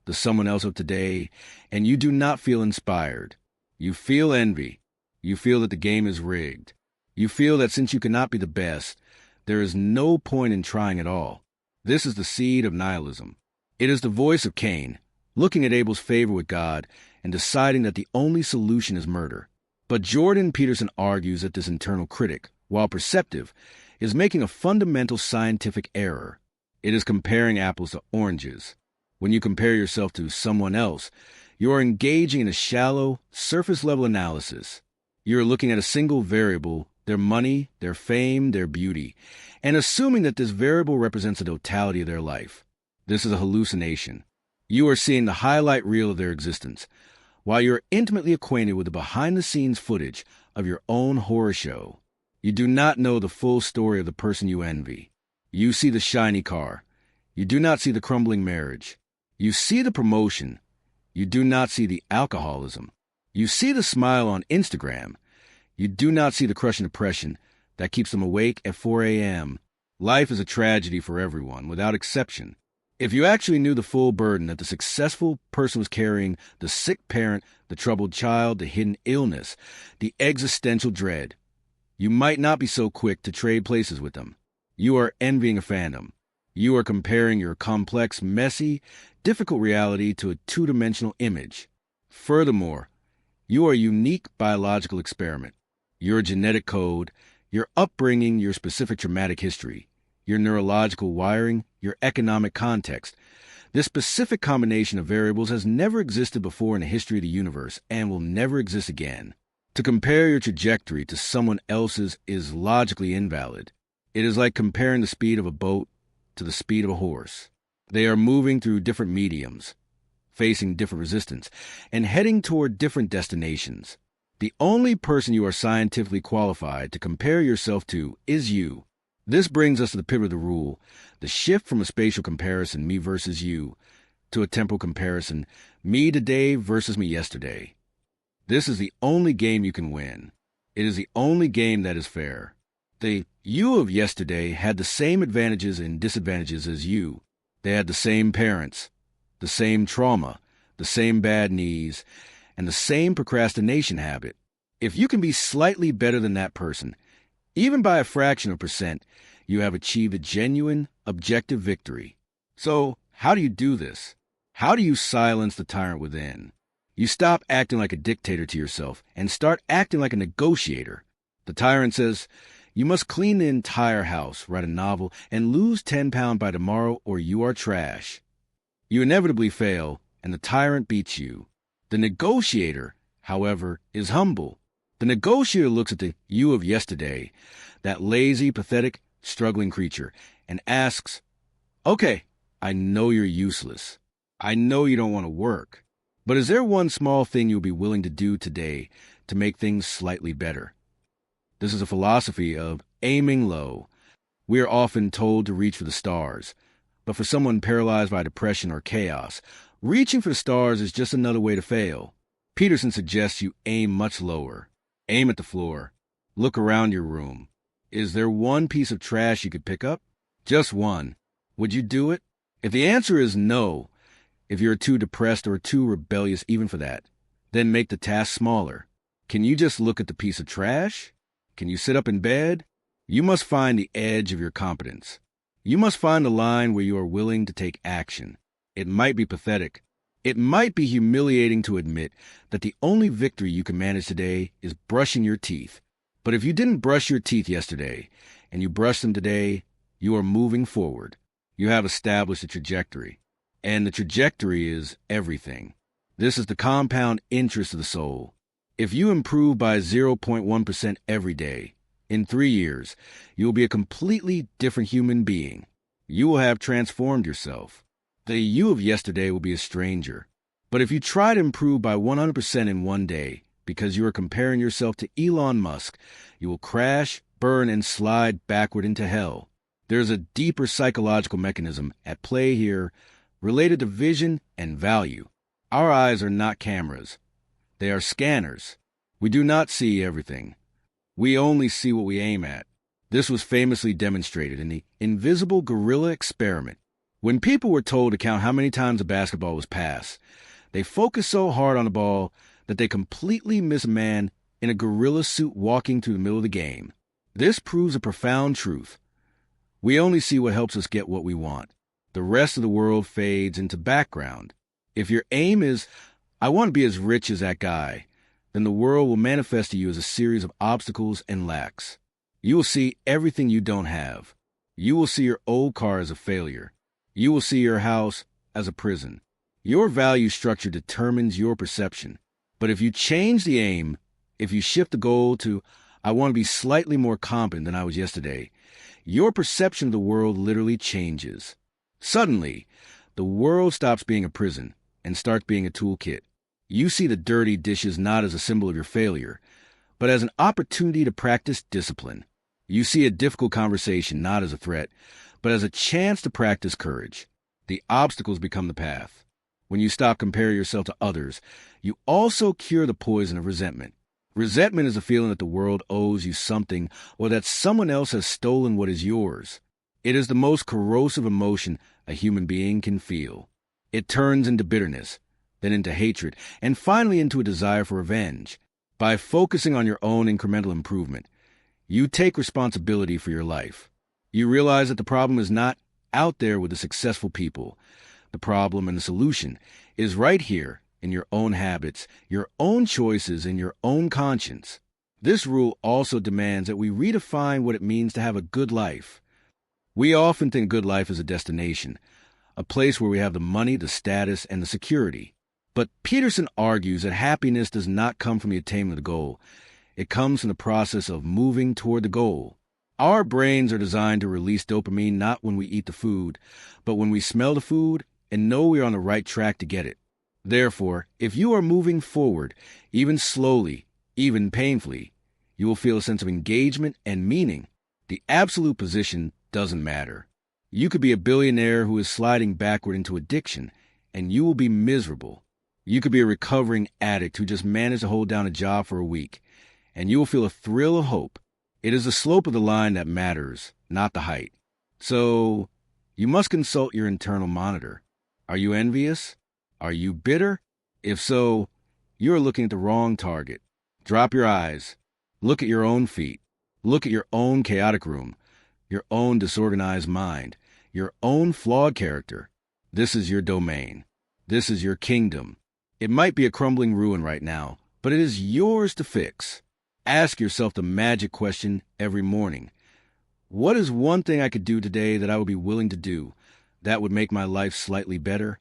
the someone else of today, and you do not feel inspired. You feel envy. You feel that the game is rigged. You feel that since you cannot be the best, there is no point in trying at all. This is the seed of nihilism. It is the voice of Cain, looking at Abel's favor with God and deciding that the only solution is murder. But Jordan Peterson argues that this internal critic, while perceptive, is making a fundamental scientific error. It is comparing apples to oranges. When you compare yourself to someone else, you are engaging in a shallow, surface-level analysis. You are looking at a single variable, their money, their fame, their beauty, and assuming that this variable represents the totality of their life. This is a hallucination. You are seeing the highlight reel of their existence, while you are intimately acquainted with the behind-the-scenes footage of your own horror show. You do not know the full story of the person you envy. You see the shiny car. You do not see the crumbling marriage. You see the promotion. You do not see the alcoholism. You see the smile on Instagram. You do not see the crushing depression that keeps them awake at 4 a.m. Life is a tragedy for everyone, without exception. If you actually knew the full burden that the successful person was carrying, the sick parent, the troubled child, the hidden illness, the existential dread, you might not be so quick to trade places with them. You are envying a phantom. You are comparing your complex, messy, difficult reality to a two-dimensional image. Furthermore, you are a unique biological experiment. Your genetic code, your upbringing, your specific traumatic history, your neurological wiring, your economic context. This specific combination of variables has never existed before in the history of the universe and will never exist again. To compare your trajectory to someone else's is logically invalid. It is like comparing the speed of a boat to the speed of a horse. They are moving through different mediums, facing different resistance, and heading toward different destinations. The only person you are scientifically qualified to compare yourself to is you. This brings us to the pivot of the rule, the shift from a spatial comparison, me versus you, to a temporal comparison, me today versus me yesterday. This is the only game you can win. It is the only game that is fair. The you of yesterday had the same advantages and disadvantages as you. They had the same parents, the same trauma, the same bad knees, and the same procrastination habit. If you can be slightly better than that person, even by a fraction of percent, you have achieved a genuine, objective victory. So, how do you do this? How do you silence the tyrant within? You stop acting like a dictator to yourself and start acting like a negotiator. The tyrant says, you must clean the entire house, write a novel, and lose 10 pounds by tomorrow or you are trash. You inevitably fail, and the tyrant beats you. The negotiator, however, is humble. The negotiator looks at the you of yesterday, that lazy, pathetic, struggling creature, and asks, "Okay, I know you're useless. I know you don't want to work. But is there one small thing you'll be willing to do today to make things slightly better?" This is a philosophy of aiming low. We are often told to reach for the stars, but for someone paralyzed by depression or chaos, reaching for the stars is just another way to fail. Peterson suggests you aim much lower. Aim at the floor. Look around your room. Is there one piece of trash you could pick up? Just one. Would you do it? If the answer is no, if you're too depressed or too rebellious even for that, then make the task smaller. Can you just look at the piece of trash? Can you sit up in bed? You must find the edge of your competence. You must find the line where you are willing to take action. It might be pathetic. It might be humiliating to admit that the only victory you can manage today is brushing your teeth. But if you didn't brush your teeth yesterday, and you brush them today, you are moving forward. You have established a trajectory. And the trajectory is everything. This is the compound interest of the soul. If you improve by 0.1% every day, in 3 years, you will be a completely different human being. You will have transformed yourself. The you of yesterday will be a stranger. But if you try to improve by 100% in one day, because you are comparing yourself to Elon Musk, you will crash, burn, and slide backward into hell. There's a deeper psychological mechanism at play here related to vision and value. Our eyes are not cameras. They are scanners. We do not see everything. We only see what we aim at. This was famously demonstrated in the invisible gorilla experiment. When people were told to count how many times a basketball was passed, they focused so hard on the ball that they completely missed a man in a gorilla suit walking through the middle of the game. This proves a profound truth. We only see what helps us get what we want. The rest of the world fades into background. If your aim is, "I want to be as rich as that guy," then the world will manifest to you as a series of obstacles and lacks. You will see everything you don't have. You will see your old car as a failure. You will see your house as a prison. Your value structure determines your perception. But if you change the aim, if you shift the goal to, "I want to be slightly more competent than I was yesterday," your perception of the world literally changes. Suddenly, the world stops being a prison and starts being a toolkit. You see the dirty dishes not as a symbol of your failure, but as an opportunity to practice discipline. You see a difficult conversation not as a threat, but as a chance to practice courage. The obstacles become the path. When you stop comparing yourself to others, you also cure the poison of resentment. Resentment is a feeling that the world owes you something or that someone else has stolen what is yours. It is the most corrosive emotion a human being can feel. It turns into bitterness, then into hatred, and finally into a desire for revenge. By focusing on your own incremental improvement, you take responsibility for your life. You realize that the problem is not out there with the successful people. The problem and the solution is right here in your own habits, your own choices, and your own conscience. This rule also demands that we redefine what it means to have a good life. We often think good life is a destination, a place where we have the money, the status, and the security. But Peterson argues that happiness does not come from the attainment of the goal. It comes from the process of moving toward the goal. Our brains are designed to release dopamine not when we eat the food, but when we smell the food and know we are on the right track to get it. Therefore, if you are moving forward, even slowly, even painfully, you will feel a sense of engagement and meaning. The absolute position doesn't matter. You could be a billionaire who is sliding backward into addiction, and you will be miserable. You could be a recovering addict who just managed to hold down a job for a week, and you will feel a thrill of hope. It is the slope of the line that matters, not the height. So, you must consult your internal monitor. Are you envious? Are you bitter? If so, you are looking at the wrong target. Drop your eyes. Look at your own feet. Look at your own chaotic room, your own disorganized mind, your own flawed character. This is your domain. This is your kingdom. It might be a crumbling ruin right now, but it is yours to fix. Ask yourself the magic question every morning. What is one thing I could do today that I would be willing to do that would make my life slightly better?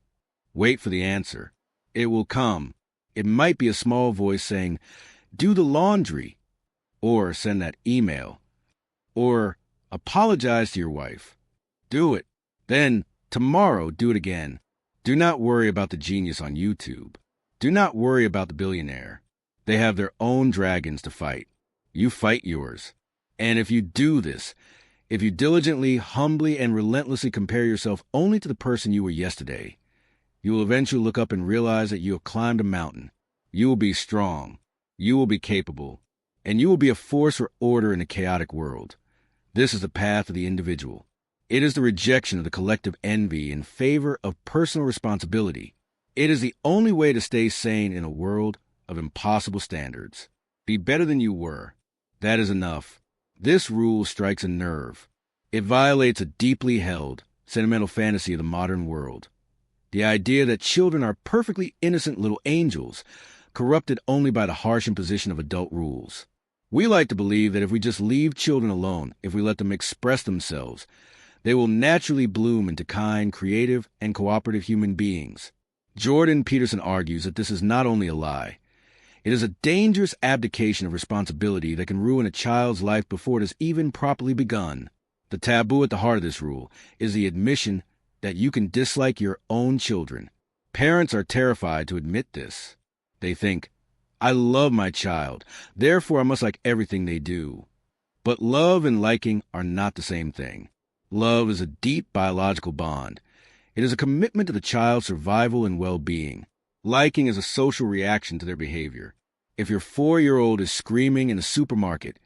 Wait for the answer. It will come. It might be a small voice saying, do the laundry, or send that email, or apologize to your wife. Do it. Then, tomorrow, do it again. Do not worry about the genius on YouTube. Do not worry about the billionaire. They have their own dragons to fight. You fight yours. And if you do this, if you diligently, humbly, and relentlessly compare yourself only to the person you were yesterday, you will eventually look up and realize that you have climbed a mountain. You will be strong. You will be capable. And you will be a force for order in a chaotic world. This is the path of the individual. It is the rejection of the collective envy in favor of personal responsibility. It is the only way to stay sane in a world of impossible standards. Be better than you were. That is enough. This rule strikes a nerve. It violates a deeply held, sentimental fantasy of the modern world. The idea that children are perfectly innocent little angels, corrupted only by the harsh imposition of adult rules. We like to believe that if we just leave children alone, if we let them express themselves, they will naturally bloom into kind, creative, and cooperative human beings. Jordan Peterson argues that this is not only a lie, it is a dangerous abdication of responsibility that can ruin a child's life before it has even properly begun. The taboo at the heart of this rule is the admission that you can dislike your own children. Parents are terrified to admit this. They think, I love my child, therefore I must like everything they do. But love and liking are not the same thing. Love is a deep biological bond. It is a commitment to the child's survival and well-being. Liking is a social reaction to their behavior. If your 4-year-old is screaming in a supermarket,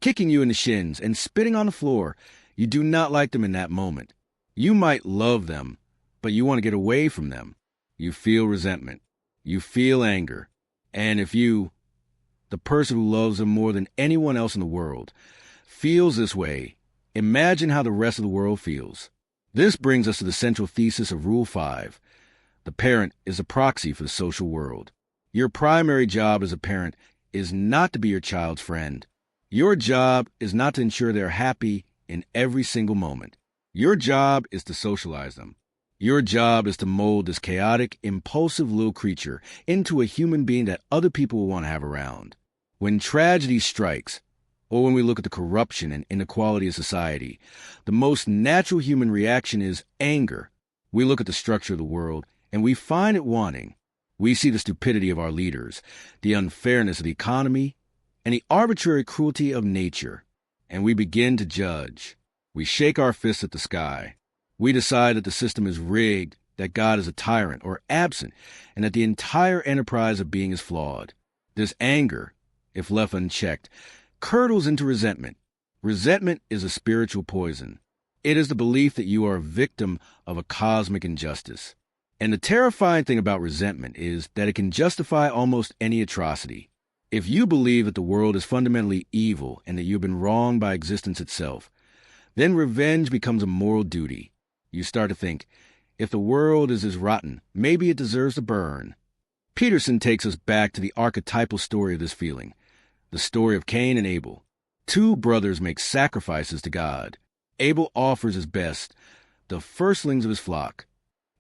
kicking you in the shins, and spitting on the floor, you do not like them in that moment. You might love them, but you want to get away from them. You feel resentment. You feel anger. And if you, the person who loves them more than anyone else in the world, feels this way, imagine how the rest of the world feels. This brings us to the central thesis of Rule 5. The parent is a proxy for the social world. Your primary job as a parent is not to be your child's friend. Your job is not to ensure they're happy in every single moment. Your job is to socialize them. Your job is to mold this chaotic, impulsive little creature into a human being that other people will want to have around. When tragedy strikes, or when we look at the corruption and inequality of society, the most natural human reaction is anger. We look at the structure of the world, and we find it wanting. We see the stupidity of our leaders, the unfairness of the economy, and the arbitrary cruelty of nature, and we begin to judge. We shake our fists at the sky. We decide that the system is rigged, that God is a tyrant or absent, and that the entire enterprise of being is flawed. This anger, if left unchecked, curdles into resentment. Resentment is a spiritual poison. It is the belief that you are a victim of a cosmic injustice. And the terrifying thing about resentment is that it can justify almost any atrocity. If you believe that the world is fundamentally evil and that you have been wronged by existence itself, then revenge becomes a moral duty. You start to think, if the world is as rotten, maybe it deserves to burn. Peterson takes us back to the archetypal story of this feeling, the story of Cain and Abel. Two brothers make sacrifices to God. Abel offers his best, the firstlings of his flock.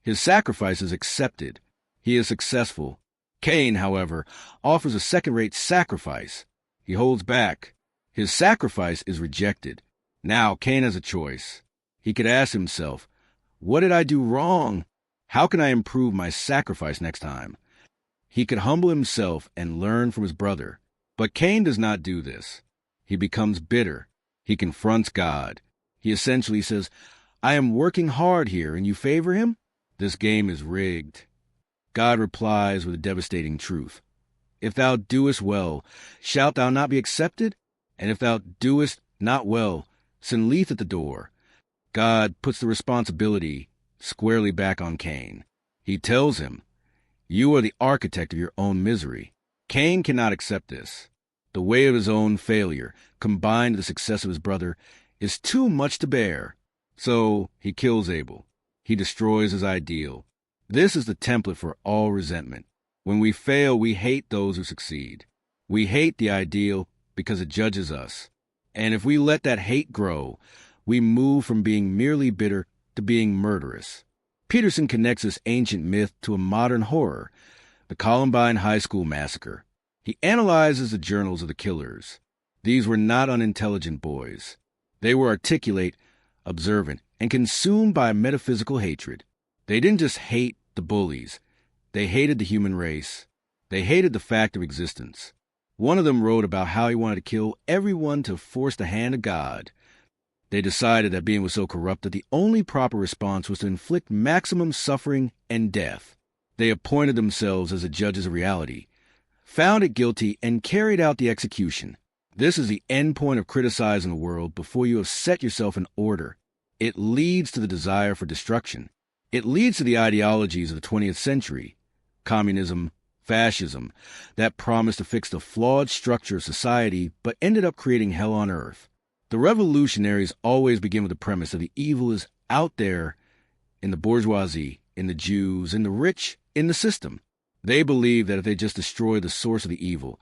His sacrifice is accepted. He is successful. Cain, however, offers a second-rate sacrifice. He holds back. His sacrifice is rejected. Now Cain has a choice. He could ask himself, what did I do wrong? How can I improve my sacrifice next time? He could humble himself and learn from his brother. But Cain does not do this. He becomes bitter. He confronts God. He essentially says, I am working hard here, and you favor him? This game is rigged. God replies with a devastating truth. If thou doest well, shalt thou not be accepted? And if thou doest not well, sin lieth at the door. God puts the responsibility squarely back on Cain. He tells him, you are the architect of your own misery. Cain cannot accept this. The weight of his own failure, combined with the success of his brother, is too much to bear. So he kills Abel. He destroys his ideal. This is the template for all resentment. When we fail, we hate those who succeed. We hate the ideal because it judges us. And if we let that hate grow, we move from being merely bitter to being murderous. Peterson connects this ancient myth to a modern horror, the Columbine High School massacre. He analyzes the journals of the killers. These were not unintelligent boys. They were articulate, observant, and consumed by metaphysical hatred. They didn't just hate the bullies. They hated the human race. They hated the fact of existence. One of them wrote about how he wanted to kill everyone to force the hand of God. They decided that being was so corrupt that the only proper response was to inflict maximum suffering and death. They appointed themselves as the judges of reality, found it guilty, and carried out the execution. This is the end point of criticizing the world before you have set yourself in order. It leads to the desire for destruction. It leads to the ideologies of the 20th century, communism, fascism, that promised to fix the flawed structure of society but ended up creating hell on earth. The revolutionaries always begin with the premise that the evil is out there in the bourgeoisie, in the Jews, in the rich, in the system. They believe that if they just destroy the source of the evil,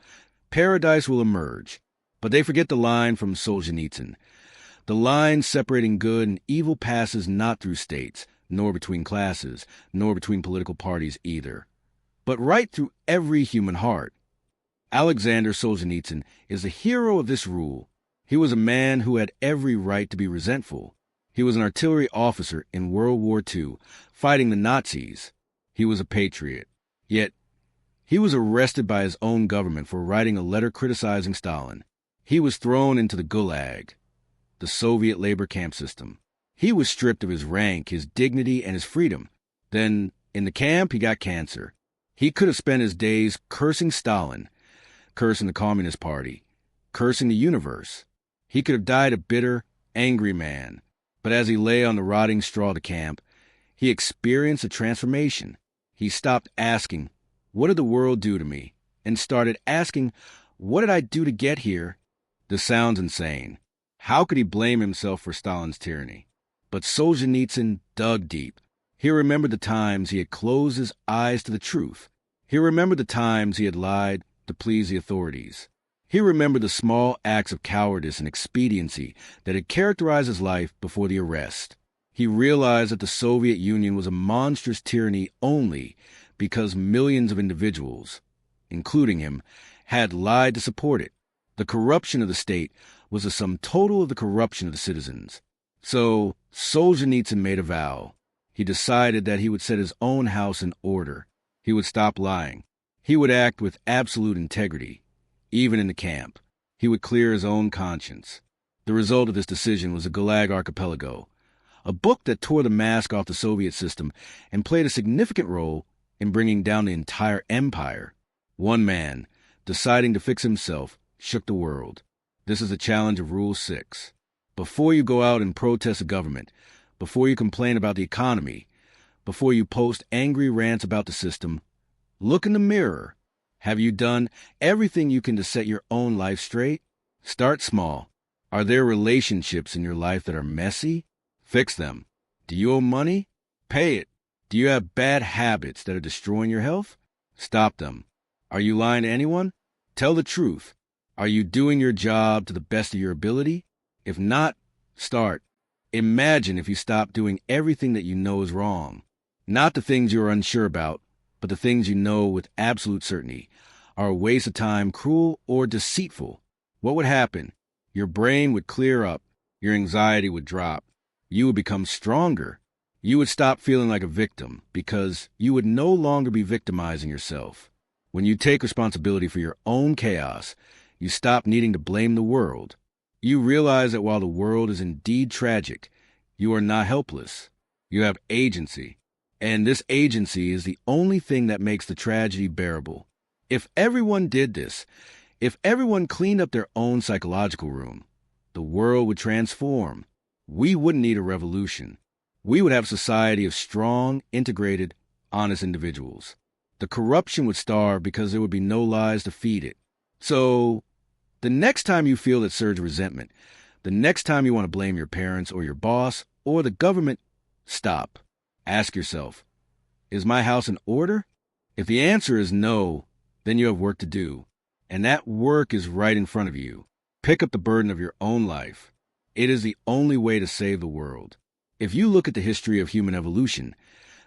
paradise will emerge. But they forget the line from Solzhenitsyn. The line separating good and evil passes not through states, nor between classes, nor between political parties either, but right through every human heart. Alexander Solzhenitsyn is the hero of this rule. He was a man who had every right to be resentful. He was an artillery officer in World War II, fighting the Nazis. He was a patriot. Yet, he was arrested by his own government for writing a letter criticizing Stalin. He was thrown into the Gulag, the Soviet labor camp system. He was stripped of his rank, his dignity, and his freedom. Then, in the camp, he got cancer. He could have spent his days cursing Stalin, cursing the Communist Party, cursing the universe. He could have died a bitter, angry man. But as he lay on the rotting straw of the camp, he experienced a transformation. He stopped asking, "What did the world do to me?" and started asking, "What did I do to get here?" This sounds insane. How could he blame himself for Stalin's tyranny? But Solzhenitsyn dug deep. He remembered the times he had closed his eyes to the truth. He remembered the times he had lied to please the authorities. He remembered the small acts of cowardice and expediency that had characterized his life before the arrest. He realized that the Soviet Union was a monstrous tyranny only because millions of individuals, including him, had lied to support it. The corruption of the state was the sum total of the corruption of the citizens. So Solzhenitsyn made a vow. He decided that he would set his own house in order. He would stop lying. He would act with absolute integrity, even in the camp. He would clear his own conscience. The result of this decision was the Gulag Archipelago, a book that tore the mask off the Soviet system and played a significant role in bringing down the entire empire. One man, deciding to fix himself, shook the world. This is the challenge of Rule 6. Before you go out and protest the government, before you complain about the economy, before you post angry rants about the system, look in the mirror. Have you done everything you can to set your own life straight? Start small. Are there relationships in your life that are messy? Fix them. Do you owe money? Pay it. Do you have bad habits that are destroying your health? Stop them. Are you lying to anyone? Tell the truth. Are you doing your job to the best of your ability? If not, start. Imagine if you stopped doing everything that you know is wrong. Not the things you are unsure about, but the things you know with absolute certainty are a waste of time, cruel, or deceitful. What would happen? Your brain would clear up. Your anxiety would drop. You would become stronger. You would stop feeling like a victim because you would no longer be victimizing yourself. When you take responsibility for your own chaos, you stop needing to blame the world. You realize that while the world is indeed tragic, you are not helpless. You have agency. And this agency is the only thing that makes the tragedy bearable. If everyone did this, if everyone cleaned up their own psychological room, the world would transform. We wouldn't need a revolution. We would have a society of strong, integrated, honest individuals. The corruption would starve because there would be no lies to feed it. So, the next time you feel that surge of resentment, the next time you want to blame your parents or your boss or the government, stop. Ask yourself, is my house in order? If the answer is no, then you have work to do. And that work is right in front of you. Pick up the burden of your own life. It is the only way to save the world. If you look at the history of human evolution,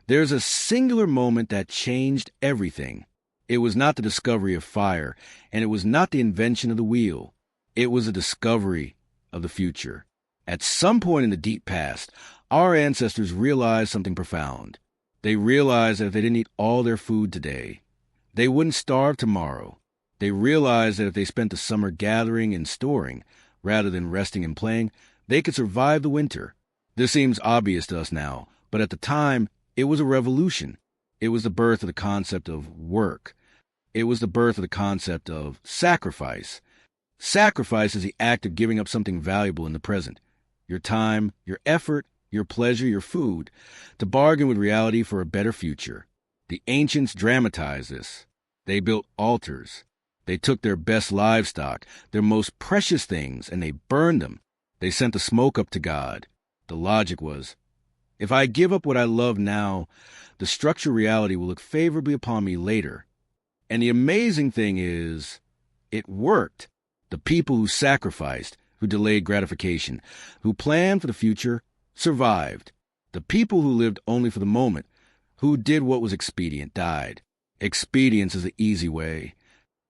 there's a singular moment that changed everything. It was not the discovery of fire, and it was not the invention of the wheel. It was a discovery of the future. At some point in the deep past, our ancestors realized something profound. They realized that if they didn't eat all their food today, they wouldn't starve tomorrow. They realized that if they spent the summer gathering and storing, rather than resting and playing, they could survive the winter. This seems obvious to us now, but at the time, it was a revolution. It was the birth of the concept of work. It was the birth of the concept of sacrifice. Sacrifice is the act of giving up something valuable in the present. Your time, your effort, your pleasure, your food, to bargain with reality for a better future. The ancients dramatized this. They built altars. They took their best livestock, their most precious things, and they burned them. They sent the smoke up to God. The logic was, if I give up what I love now, the structured reality will look favorably upon me later. And the amazing thing is, it worked. The people who sacrificed, who delayed gratification, who planned for the future, survived. The people who lived only for the moment, who did what was expedient, died. Expedience is the easy way.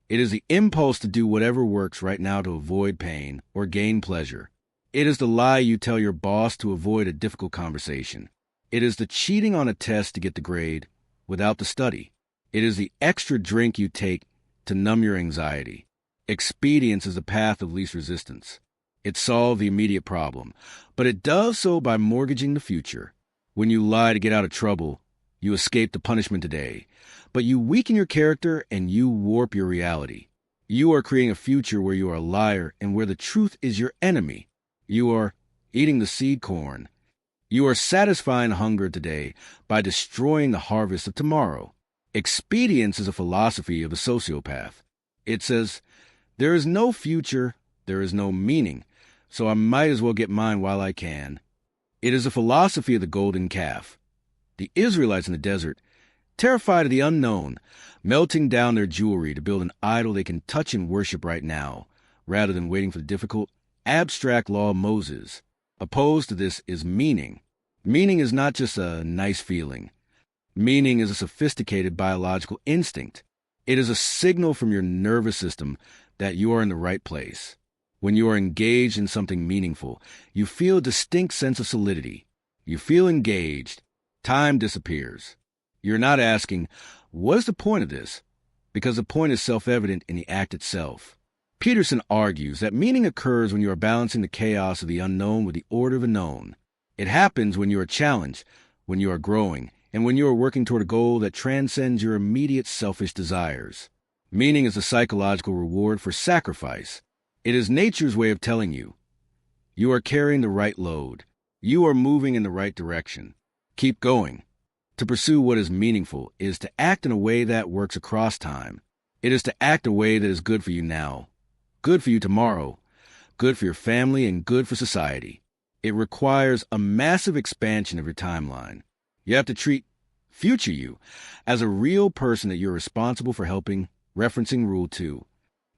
It is the impulse to do whatever works right now to avoid pain or gain pleasure. It is the lie you tell your boss to avoid a difficult conversation. It is the cheating on a test to get the grade without the study. It is the extra drink you take to numb your anxiety. Expedience is the path of least resistance. It solves the immediate problem, but it does so by mortgaging the future. When you lie to get out of trouble, you escape the punishment today, but you weaken your character and you warp your reality. You are creating a future where you are a liar and where the truth is your enemy. You are eating the seed corn. You are satisfying hunger today by destroying the harvest of tomorrow. Expedience is a philosophy of the sociopath. It says, there is no future, there is no meaning, so I might as well get mine while I can. It is a philosophy of the golden calf. The Israelites in the desert, terrified of the unknown, melting down their jewelry to build an idol they can touch and worship right now, rather than waiting for the difficult, abstract law of Moses. Opposed to this is meaning. Meaning is not just a nice feeling. Meaning is a sophisticated biological instinct. It is a signal from your nervous system that you are in the right place. When you are engaged in something meaningful, you feel a distinct sense of solidity. You feel engaged. Time disappears. You're not asking, what is the point of this? Because the point is self-evident in the act itself. Peterson argues that meaning occurs when you are balancing the chaos of the unknown with the order of the known. It happens when you are challenged, when you are growing, and when you are working toward a goal that transcends your immediate selfish desires. Meaning is a psychological reward for sacrifice. It is nature's way of telling you, you are carrying the right load. You are moving in the right direction. Keep going. To pursue what is meaningful is to act in a way that works across time. It is to act a way that is good for you now, good for you tomorrow, good for your family, and good for society. It requires a massive expansion of your timeline. You have to treat future you as a real person that you're responsible for helping, referencing Rule 2.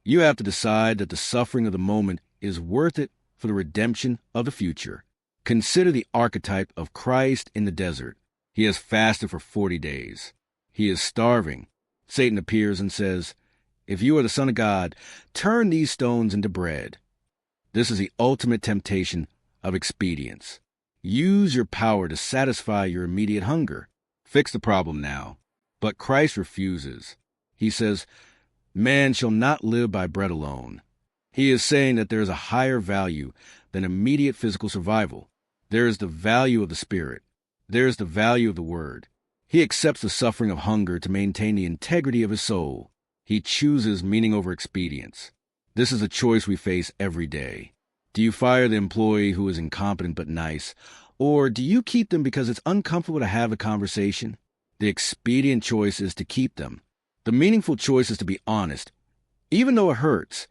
You have to decide that the suffering of the moment is worth it for the redemption of the future. Consider the archetype of Christ in the desert. He has fasted for 40 days. He is starving. Satan appears and says, if you are the Son of God, turn these stones into bread. This is the ultimate temptation of expedience. Use your power to satisfy your immediate hunger. Fix the problem now. But Christ refuses. He says, man shall not live by bread alone. He is saying that there is a higher value than immediate physical survival. There is the value of the Spirit. There is the value of the Word. He accepts the suffering of hunger to maintain the integrity of his soul. He chooses meaning over expedience. This is a choice we face every day. Do you fire the employee who is incompetent but nice, or do you keep them because it's uncomfortable to have a conversation? The expedient choice is to keep them. The meaningful choice is to be honest, even though it hurts,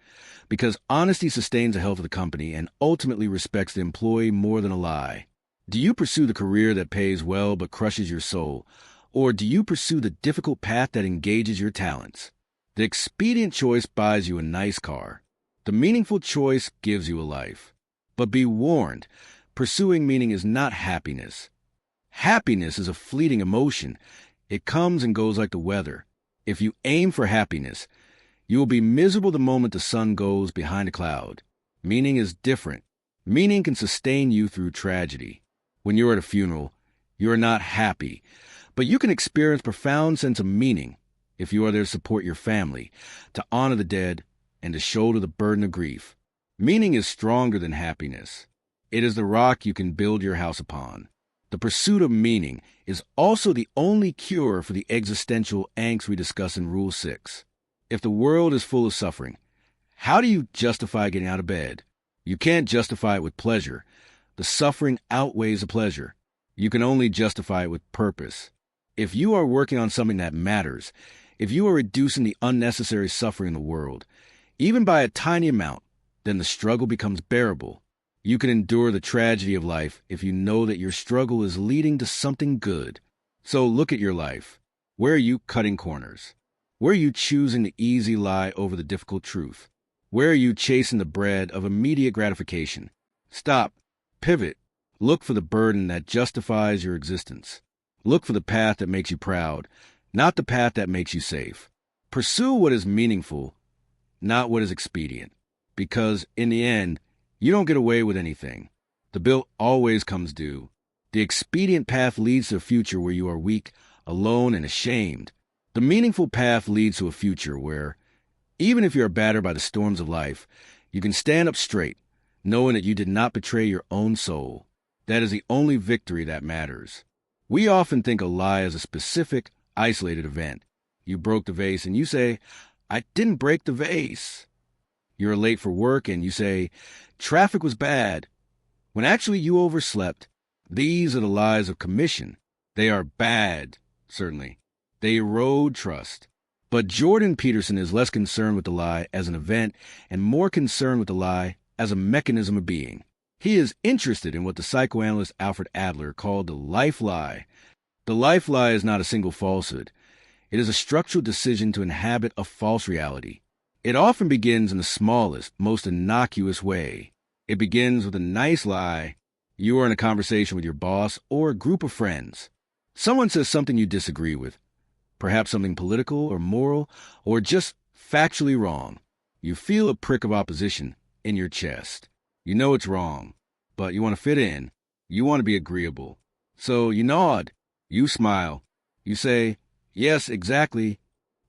because honesty sustains the health of the company and ultimately respects the employee more than a lie. Do you pursue the career that pays well but crushes your soul, or do you pursue the difficult path that engages your talents? The expedient choice buys you a nice car. The meaningful choice gives you a life. But be warned, pursuing meaning is not happiness. Happiness is a fleeting emotion. It comes and goes like the weather. If you aim for happiness, you will be miserable the moment the sun goes behind a cloud. Meaning is different. Meaning can sustain you through tragedy. When you're at a funeral, you are not happy, but you can experience profound sense of meaning if you are there to support your family, to honor the dead, and to shoulder the burden of grief. Meaning is stronger than happiness. It is the rock you can build your house upon. The pursuit of meaning is also the only cure for the existential angst we discuss in Rule 6. If the world is full of suffering, how do you justify getting out of bed? You can't justify it with pleasure. The suffering outweighs the pleasure. You can only justify it with purpose. If you are working on something that matters, if you are reducing the unnecessary suffering in the world, even by a tiny amount, then the struggle becomes bearable. You can endure the tragedy of life if you know that your struggle is leading to something good. So look at your life. Where are you cutting corners? Where are you choosing the easy lie over the difficult truth? Where are you chasing the bread of immediate gratification? Stop. Pivot. Look for the burden that justifies your existence. Look for the path that makes you proud, not the path that makes you safe. Pursue what is meaningful, not what is expedient. Because, in the end, you don't get away with anything. The bill always comes due. The expedient path leads to a future where you are weak, alone, and ashamed. The meaningful path leads to a future where, even if you are battered by the storms of life, you can stand up straight, knowing that you did not betray your own soul. That is the only victory that matters. We often think a lie is a specific, isolated event. You broke the vase and you say, "I didn't break the vase." You're late for work and you say, "Traffic was bad," when actually you overslept. These are the lies of commission. They are bad, certainly. They erode trust. But Jordan Peterson is less concerned with the lie as an event and more concerned with the lie as a mechanism of being. He is interested in what the psychoanalyst Alfred Adler called the life lie. The life lie is not a single falsehood. It is a structural decision to inhabit a false reality. It often begins in the smallest, most innocuous way. It begins with a nice lie. You are in a conversation with your boss or a group of friends. Someone says something you disagree with, perhaps something political or moral or just factually wrong. You feel a prick of opposition in your chest. You know it's wrong, but you want to fit in. You want to be agreeable. So you nod. You smile. You say, "Yes, exactly."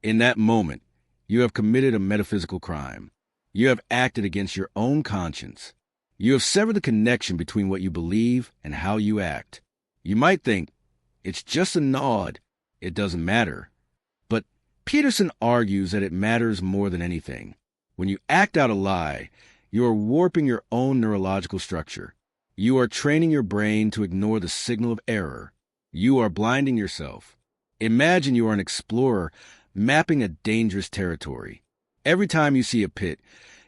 In that moment, you have committed a metaphysical crime. You have acted against your own conscience. You have severed the connection between what you believe and how you act. You might think, it's just a nod. It doesn't matter. But Peterson argues that it matters more than anything. When you act out a lie, you are warping your own neurological structure. You are training your brain to ignore the signal of error. You are blinding yourself. Imagine you are an explorer mapping a dangerous territory. Every time you see a pit,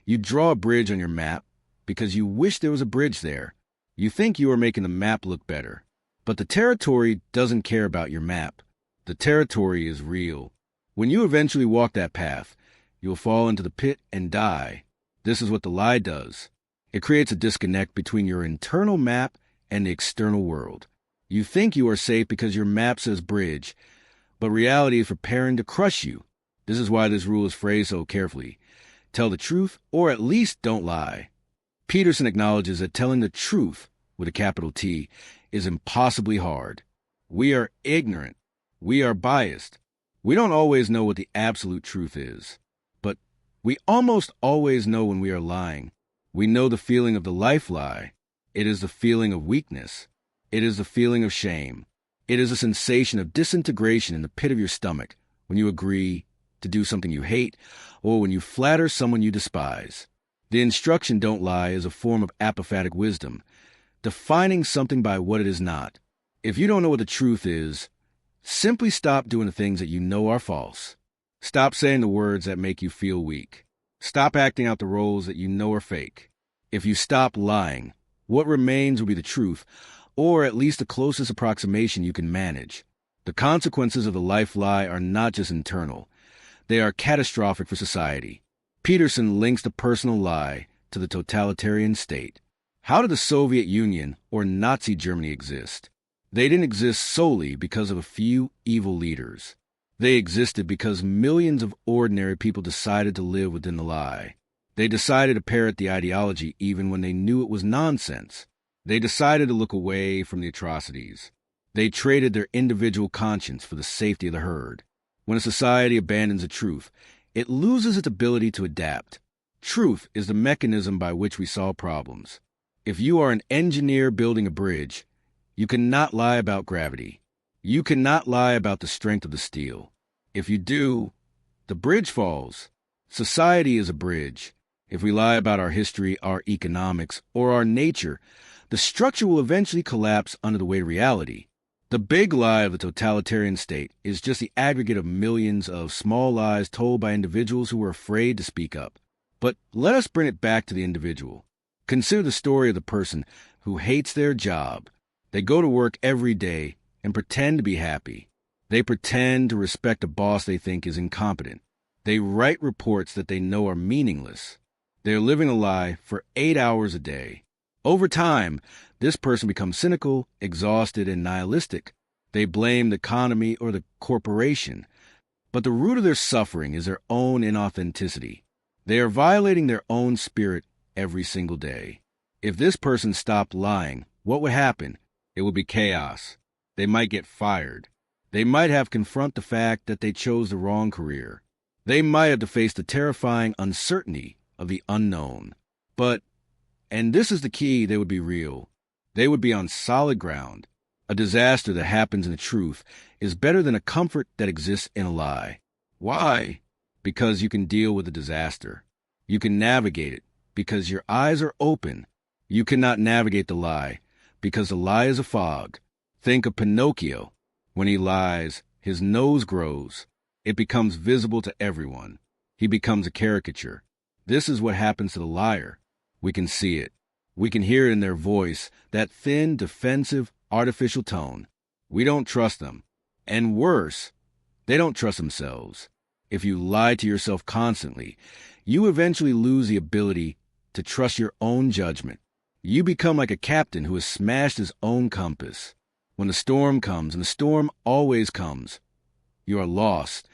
you draw a bridge on your map because you wish there was a bridge there. You think you are making the map look better. But the territory doesn't care about your map. The territory is real. When you eventually walk that path, you will fall into the pit and die. This is what the lie does. It creates a disconnect between your internal map and the external world. You think you are safe because your map says bridge, but reality is preparing to crush you. This is why this rule is phrased so carefully. Tell the truth, or at least don't lie. Peterson acknowledges that telling the truth, with a capital T, is impossibly hard. We are ignorant. We are biased. We don't always know what the absolute truth is. But we almost always know when we are lying. We know the feeling of the life lie. It is the feeling of weakness. It is the feeling of shame. It is a sensation of disintegration in the pit of your stomach when you agree to do something you hate or when you flatter someone you despise. The instruction "don't lie" is a form of apophatic wisdom, defining something by what it is not. If you don't know what the truth is, simply stop doing the things that you know are false. Stop saying the words that make you feel weak. Stop acting out the roles that you know are fake. If you stop lying, what remains will be the truth, or at least the closest approximation you can manage. The consequences of the life lie are not just internal. They are catastrophic for society. Peterson links the personal lie to the totalitarian state. How did the Soviet Union or Nazi Germany exist? They didn't exist solely because of a few evil leaders. They existed because millions of ordinary people decided to live within the lie. They decided to parrot the ideology even when they knew it was nonsense. They decided to look away from the atrocities. They traded their individual conscience for the safety of the herd. When a society abandons the truth, it loses its ability to adapt. Truth is the mechanism by which we solve problems. If you are an engineer building a bridge, you cannot lie about gravity. You cannot lie about the strength of the steel. If you do, the bridge falls. Society is a bridge. If we lie about our history, our economics, or our nature, the structure will eventually collapse under the weight of reality. The big lie of the totalitarian state is just the aggregate of millions of small lies told by individuals who are afraid to speak up. But let us bring it back to the individual. Consider the story of the person who hates their job. They go to work every day and pretend to be happy. They pretend to respect a boss they think is incompetent. They write reports that they know are meaningless. They're living a lie for 8 hours a day. Over time, this person becomes cynical, exhausted, and nihilistic. They blame the economy or the corporation. But the root of their suffering is their own inauthenticity. They are violating their own spirit every single day. If this person stopped lying, what would happen? It would be chaos. They might get fired. They might have to confront the fact that they chose the wrong career. They might have to face the terrifying uncertainty of the unknown. But, and this is the key, they would be real. They would be on solid ground. A disaster that happens in the truth is better than a comfort that exists in a lie. Why? Because you can deal with a disaster. You can navigate it because your eyes are open. You cannot navigate the lie because the lie is a fog. Think of Pinocchio. When he lies, his nose grows. It becomes visible to everyone. He becomes a caricature. This is what happens to the liar. We can see it. We can hear it in their voice, that thin, defensive, artificial tone. We don't trust them. And worse, they don't trust themselves. If you lie to yourself constantly, you eventually lose the ability to trust your own judgment. You become like a captain who has smashed his own compass. When the storm comes, and the storm always comes, you are lost.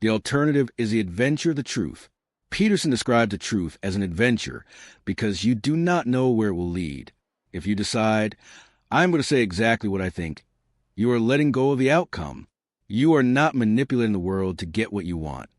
The alternative is the adventure of the truth. Peterson described the truth as an adventure because you do not know where it will lead. If you decide, I'm going to say exactly what I think, you are letting go of the outcome. You are not manipulating the world to get what you want.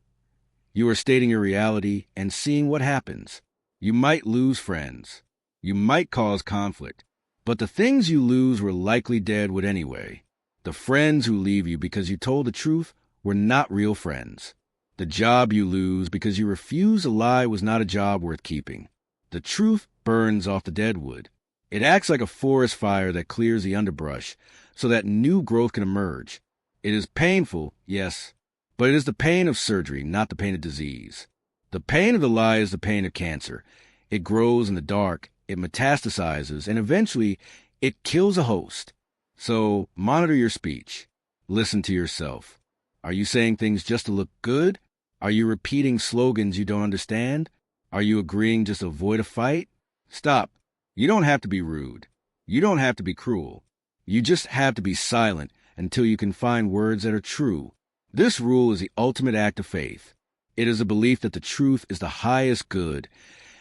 You are stating your reality and seeing what happens. You might lose friends. You might cause conflict. But the things you lose were likely deadwood anyway. The friends who leave you because you told the truth were not real friends. The job you lose because you refuse a lie was not a job worth keeping. The truth burns off the deadwood. It acts like a forest fire that clears the underbrush so that new growth can emerge. It is painful, yes, but it is the pain of surgery, not the pain of disease. The pain of the lie is the pain of cancer. It grows in the dark. It metastasizes, and eventually, it kills a host. So, monitor your speech. Listen to yourself. Are you saying things just to look good? Are you repeating slogans you don't understand? Are you agreeing just to avoid a fight? Stop. You don't have to be rude. You don't have to be cruel. You just have to be silent until you can find words that are true. This rule is the ultimate act of faith. It is a belief that the truth is the highest good,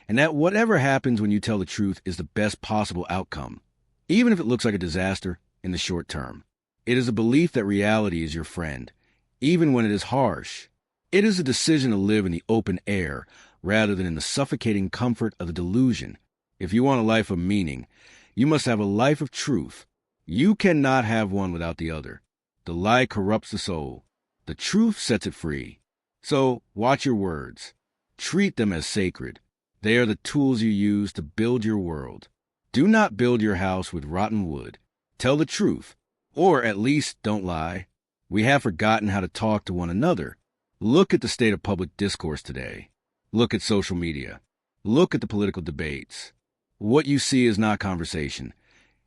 and that whatever happens when you tell the truth is the best possible outcome, even if it looks like a disaster in the short term. It is a belief that reality is your friend, even when it is harsh. It is a decision to live in the open air rather than in the suffocating comfort of the delusion. If you want a life of meaning, you must have a life of truth. You cannot have one without the other. The lie corrupts the soul. The truth sets it free. So watch your words. Treat them as sacred. They are the tools you use to build your world. Do not build your house with rotten wood. Tell the truth, or at least don't lie. We have forgotten how to talk to one another. Look at the state of public discourse today. Look at social media. Look at the political debates. What you see is not conversation.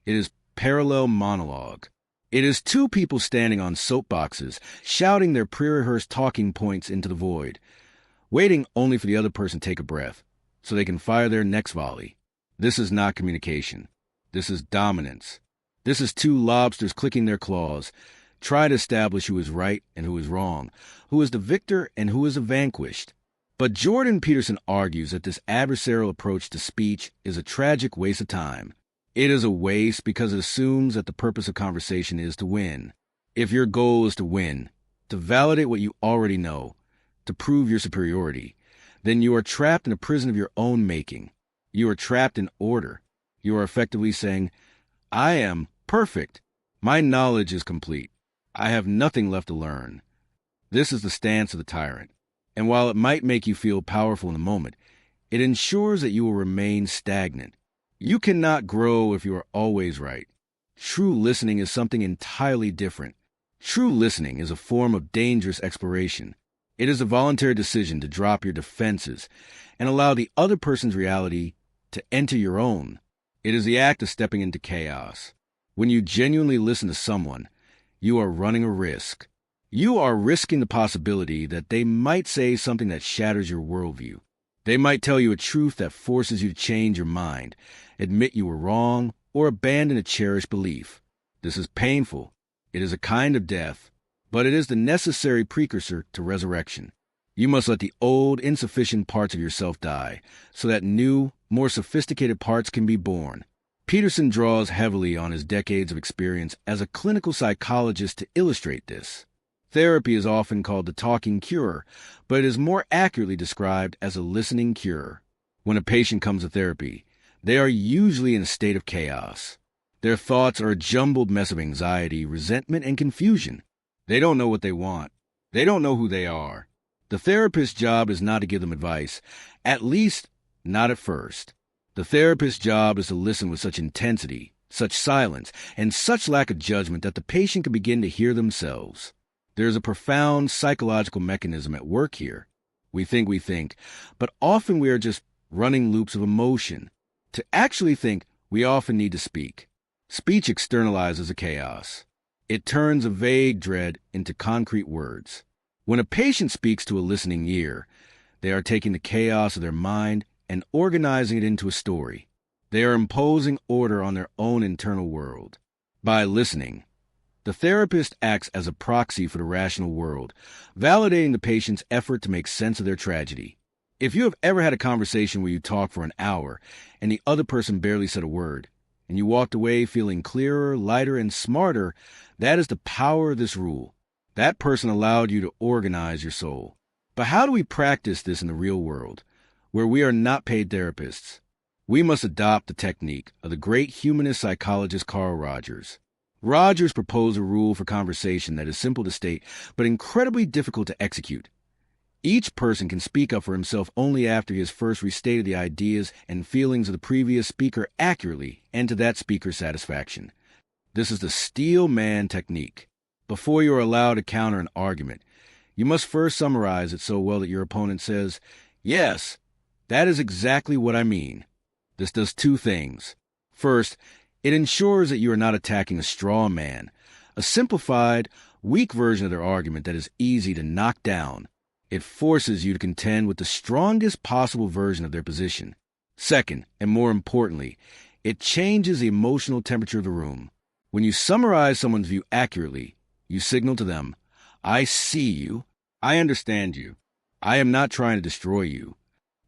It is parallel monologue. It is two people standing on soapboxes, shouting their pre-rehearsed talking points into the void, waiting only for the other person to take a breath, so they can fire their next volley. This is not communication. This is dominance. This is two lobsters clicking their claws, try to establish who is right and who is wrong, who is the victor and who is the vanquished. But Jordan Peterson argues that this adversarial approach to speech is a tragic waste of time. It is a waste because it assumes that the purpose of conversation is to win. If your goal is to win, to validate what you already know, to prove your superiority, then you are trapped in a prison of your own making. You are trapped in order. You are effectively saying, I am perfect. My knowledge is complete. I have nothing left to learn. This is the stance of the tyrant. And while it might make you feel powerful in the moment, it ensures that you will remain stagnant. You cannot grow if you are always right. True listening is something entirely different. True listening is a form of dangerous exploration. It is a voluntary decision to drop your defenses and allow the other person's reality to enter your own. It is the act of stepping into chaos. When you genuinely listen to someone, you are running a risk. You are risking the possibility that they might say something that shatters your worldview. They might tell you a truth that forces you to change your mind, admit you were wrong, or abandon a cherished belief. This is painful. It is a kind of death, but it is the necessary precursor to resurrection. You must let the old, insufficient parts of yourself die, so that new, more sophisticated parts can be born. Peterson draws heavily on his decades of experience as a clinical psychologist to illustrate this. Therapy is often called the talking cure, but it is more accurately described as a listening cure. When a patient comes to therapy, they are usually in a state of chaos. Their thoughts are a jumbled mess of anxiety, resentment, and confusion. They don't know what they want. They don't know who they are. The therapist's job is not to give them advice, at least not at first. The therapist's job is to listen with such intensity, such silence, and such lack of judgment that the patient can begin to hear themselves. There is a profound psychological mechanism at work here. We think, but often we are just running loops of emotion. To actually think, we often need to speak. Speech externalizes a chaos. It turns a vague dread into concrete words. When a patient speaks to a listening ear, they are taking the chaos of their mind and organizing it into a story. They are imposing order on their own internal world. By listening, the therapist acts as a proxy for the rational world, validating the patient's effort to make sense of their tragedy. If you have ever had a conversation where you talked for an hour and the other person barely said a word, and you walked away feeling clearer, lighter, and smarter, that is the power of this rule. That person allowed you to organize your soul. But how do we practice this in the real world, where we are not paid therapists? We must adopt the technique of the great humanist psychologist Carl Rogers. Rogers proposed a rule for conversation that is simple to state, but incredibly difficult to execute. Each person can speak up for himself only after he has first restated the ideas and feelings of the previous speaker accurately and to that speaker's satisfaction. This is the steel man technique. Before you are allowed to counter an argument, you must first summarize it so well that your opponent says, "Yes, that is exactly what I mean." This does two things. First, it ensures that you are not attacking a straw man, a simplified, weak version of their argument that is easy to knock down. It forces you to contend with the strongest possible version of their position. Second, and more importantly, it changes the emotional temperature of the room. When you summarize someone's view accurately, you signal to them, "I see you. I understand you. I am not trying to destroy you."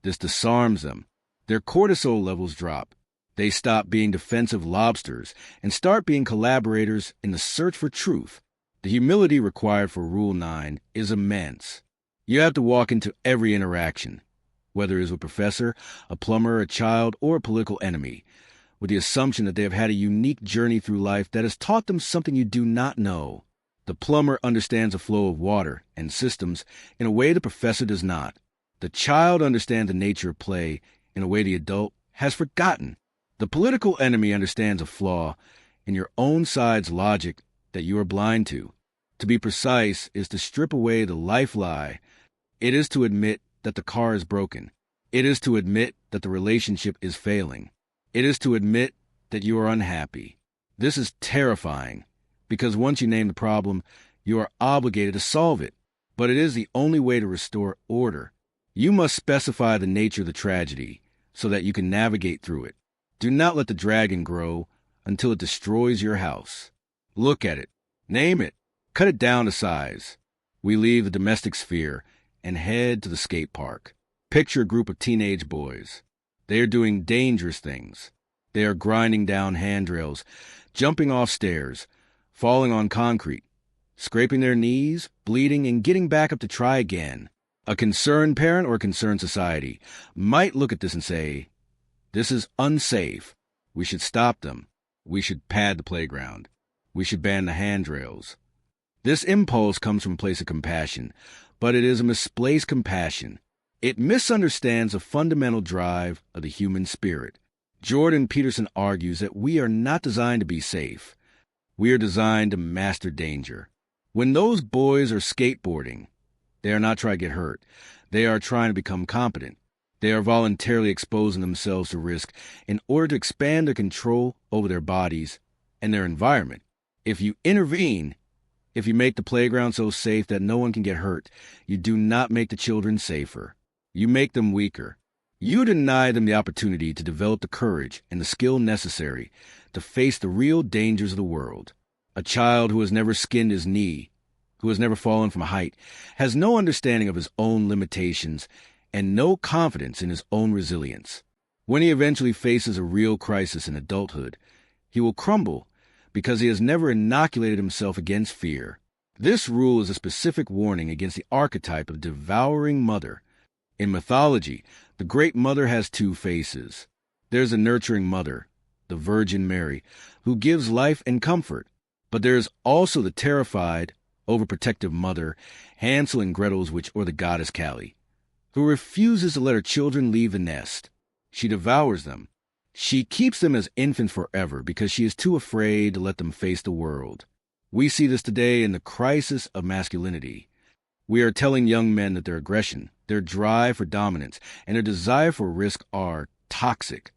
This disarms them. Their cortisol levels drop. They stop being defensive lobsters and start being collaborators in the search for truth. The humility required for Rule 9 is immense. You have to walk into every interaction, whether it is with a professor, a plumber, a child, or a political enemy, with the assumption that they have had a unique journey through life that has taught them something you do not know. The plumber understands the flow of water and systems in a way the professor does not. The child understands the nature of play in a way the adult has forgotten. The political enemy understands a flaw in your own side's logic that you are blind to. To be precise is to strip away the life lie. It is to admit that the car is broken. It is to admit that the relationship is failing. It is to admit that you are unhappy. This is terrifying, because once you name the problem, you are obligated to solve it. But it is the only way to restore order. You must specify the nature of the tragedy so that you can navigate through it. Do not let the dragon grow until it destroys your house. Look at it. Name it. Cut it down to size. We leave the domestic sphere and head to the skate park. Picture a group of teenage boys. They are doing dangerous things. They are grinding down handrails, jumping off stairs, falling on concrete, scraping their knees, bleeding, and getting back up to try again. A concerned parent or a concerned society might look at this and say, "This is unsafe. We should stop them. We should pad the playground. We should ban the handrails." This impulse comes from a place of compassion, but it is a misplaced compassion. It misunderstands the fundamental drive of the human spirit. Jordan Peterson argues that we are not designed to be safe. We are designed to master danger. When those boys are skateboarding, they are not trying to get hurt. They are trying to become competent. They are voluntarily exposing themselves to risk in order to expand their control over their bodies and their environment. If you intervene, if you make the playground so safe that no one can get hurt, you do not make the children safer. You make them weaker. You deny them the opportunity to develop the courage and the skill necessary to face the real dangers of the world. A child who has never skinned his knee, who has never fallen from a height, has no understanding of his own limitations and no confidence in his own resilience. When he eventually faces a real crisis in adulthood, he will crumble because he has never inoculated himself against fear. This rule is a specific warning against the archetype of devouring mother. In mythology, the great mother has two faces. There's a nurturing mother, the Virgin Mary, who gives life and comfort. But there is also the terrified, overprotective mother, Hansel and Gretel's witch, or the goddess Kali, who refuses to let her children leave the nest. She devours them. She keeps them as infants forever because she is too afraid to let them face the world. We see this today in the crisis of masculinity. We are telling young men that their aggression, their drive for dominance, and their desire for risk are toxic.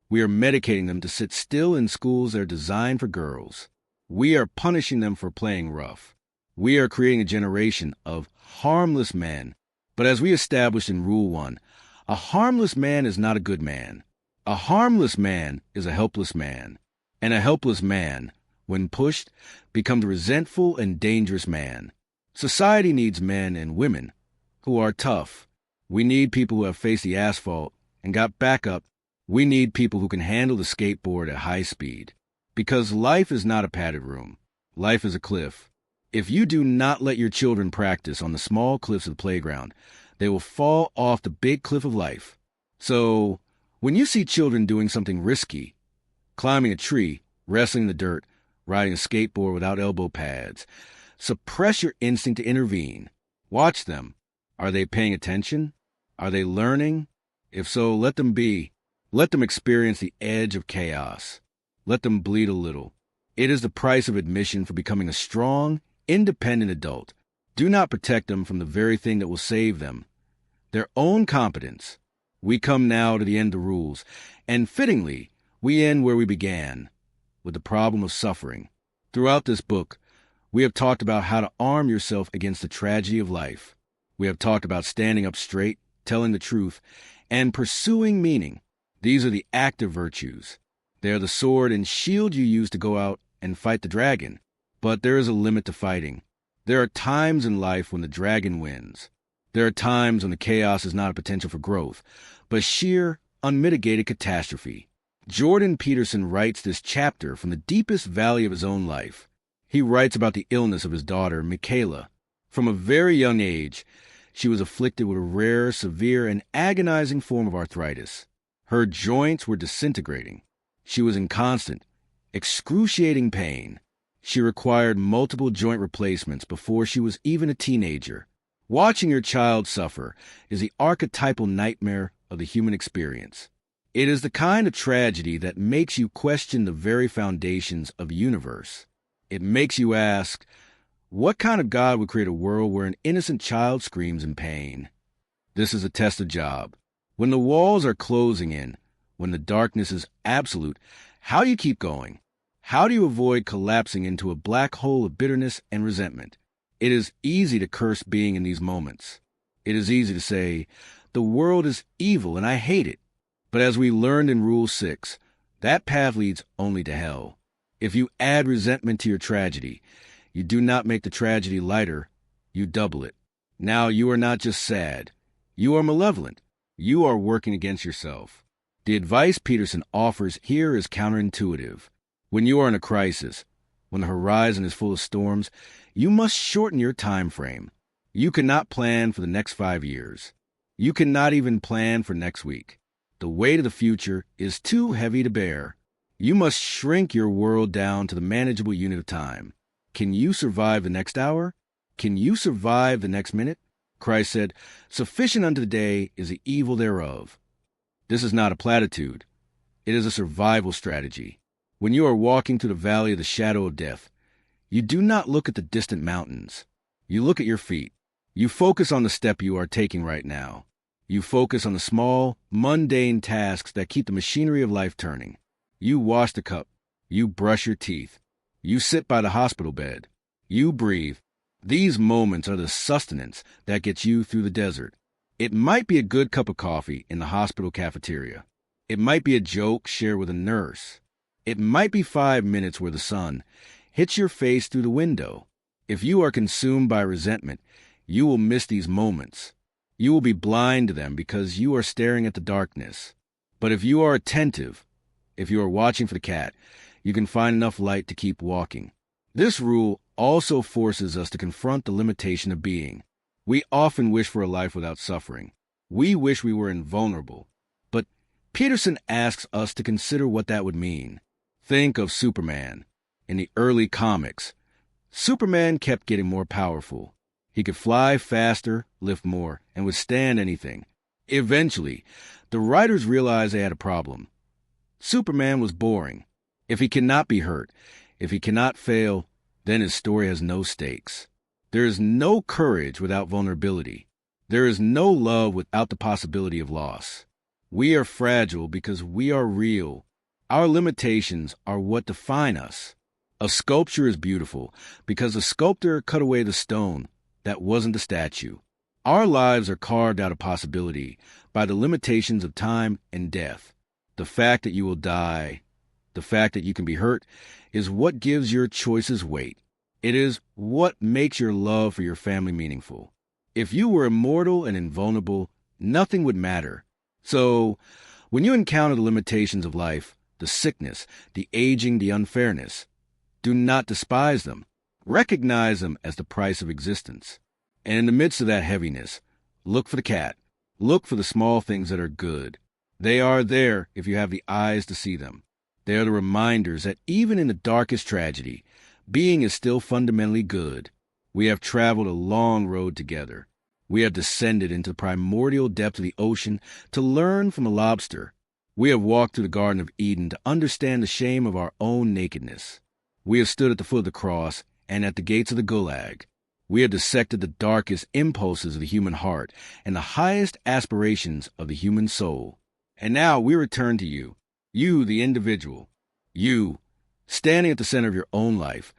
We are medicating them to sit still in schools that are designed for girls. We are punishing them for playing rough. We are creating a generation of harmless men. But as we established in Rule 1, a harmless man is not a good man. A harmless man is a helpless man. And a helpless man, when pushed, becomes a resentful and dangerous man. Society needs men and women who are tough. We need people who have faced the asphalt and got back up. We need people who can handle the skateboard at high speed. Because life is not a padded room. Life is a cliff. If you do not let your children practice on the small cliffs of the playground, they will fall off the big cliff of life. So, when you see children doing something risky, climbing a tree, wrestling in the dirt, riding a skateboard without elbow pads, suppress your instinct to intervene. Watch them. Are they paying attention? Are they learning? If so, let them be. Let them experience the edge of chaos. Let them bleed a little. It is the price of admission for becoming a strong, independent adult. Do not protect them from the very thing that will save them, their own competence. We come now to the end of the rules, and fittingly, we end where we began, with the problem of suffering. Throughout this book, we have talked about how to arm yourself against the tragedy of life. We have talked about standing up straight, telling the truth, and pursuing meaning. These are the active virtues. They are the sword and shield you use to go out and fight the dragon. But there is a limit to fighting. There are times in life when the dragon wins. There are times when the chaos is not a potential for growth, but sheer, unmitigated catastrophe. Jordan Peterson writes this chapter from the deepest valley of his own life. He writes about the illness of his daughter, Michaela. From a very young age, she was afflicted with a rare, severe, and agonizing form of arthritis. Her joints were disintegrating. She was in constant, excruciating pain. She required multiple joint replacements before she was even a teenager. Watching your child suffer is the archetypal nightmare of the human experience. It is the kind of tragedy that makes you question the very foundations of the universe. It makes you ask, what kind of God would create a world where an innocent child screams in pain? This is a test of job. When the walls are closing in, when the darkness is absolute, how do you keep going? How do you avoid collapsing into a black hole of bitterness and resentment? It is easy to curse being in these moments. It is easy to say, the world is evil and I hate it. But as we learned in Rule 6, that path leads only to hell. If you add resentment to your tragedy, You do not make the tragedy lighter, you double it. Now you are not just sad. You are malevolent. You are working against yourself. The advice Peterson offers here is counterintuitive. When you are in a crisis, when the horizon is full of storms, you must shorten your time frame. You cannot plan for the next 5 years. You cannot even plan for next week. The weight of the future is too heavy to bear. You must shrink your world down to the manageable unit of time. Can you survive the next hour? Can you survive the next minute? Christ said, "Sufficient unto the day is the evil thereof." This is not a platitude. It is a survival strategy. When you are walking through the valley of the shadow of death, you do not look at the distant mountains. You look at your feet. You focus on the step you are taking right now. You focus on the small, mundane tasks that keep the machinery of life turning. You wash the cup. You brush your teeth. You sit by the hospital bed. You breathe. These moments are the sustenance that gets you through the desert. It might be a good cup of coffee in the hospital cafeteria. It might be a joke shared with a nurse. It might be 5 minutes where the sun hits your face through the window. If you are consumed by resentment, you will miss these moments. You will be blind to them because you are staring at the darkness. But if you are attentive, if you are watching for the cat, you can find enough light to keep walking. This rule also forces us to confront the limitation of being. We often wish for a life without suffering. We wish we were invulnerable. But Peterson asks us to consider what that would mean. Think of Superman. In the early comics, Superman kept getting more powerful. He could fly faster, lift more, and withstand anything. Eventually, the writers realized they had a problem. Superman was boring. If he cannot be hurt, if he cannot fail, then his story has no stakes. There is no courage without vulnerability. There is no love without the possibility of loss. We are fragile because we are real. Our limitations are what define us. A sculpture is beautiful because the sculptor cut away the stone that wasn't the statue. Our lives are carved out of possibility by the limitations of time and death. The fact that you will die, the fact that you can be hurt, is what gives your choices weight. It is what makes your love for your family meaningful. If you were immortal and invulnerable, nothing would matter. So, when you encounter the limitations of life, the sickness, the aging, the unfairness, do not despise them. Recognize them as the price of existence. And in the midst of that heaviness, look for the cat. Look for the small things that are good. They are there if you have the eyes to see them. They are the reminders that even in the darkest tragedy, being is still fundamentally good. We have traveled a long road together. We have descended into the primordial depths of the ocean to learn from a lobster. We have walked through the Garden of Eden to understand the shame of our own nakedness. We have stood at the foot of the cross and at the gates of the gulag. We have dissected the darkest impulses of the human heart and the highest aspirations of the human soul. And now we return to you, the individual, you, standing at the center of your own life,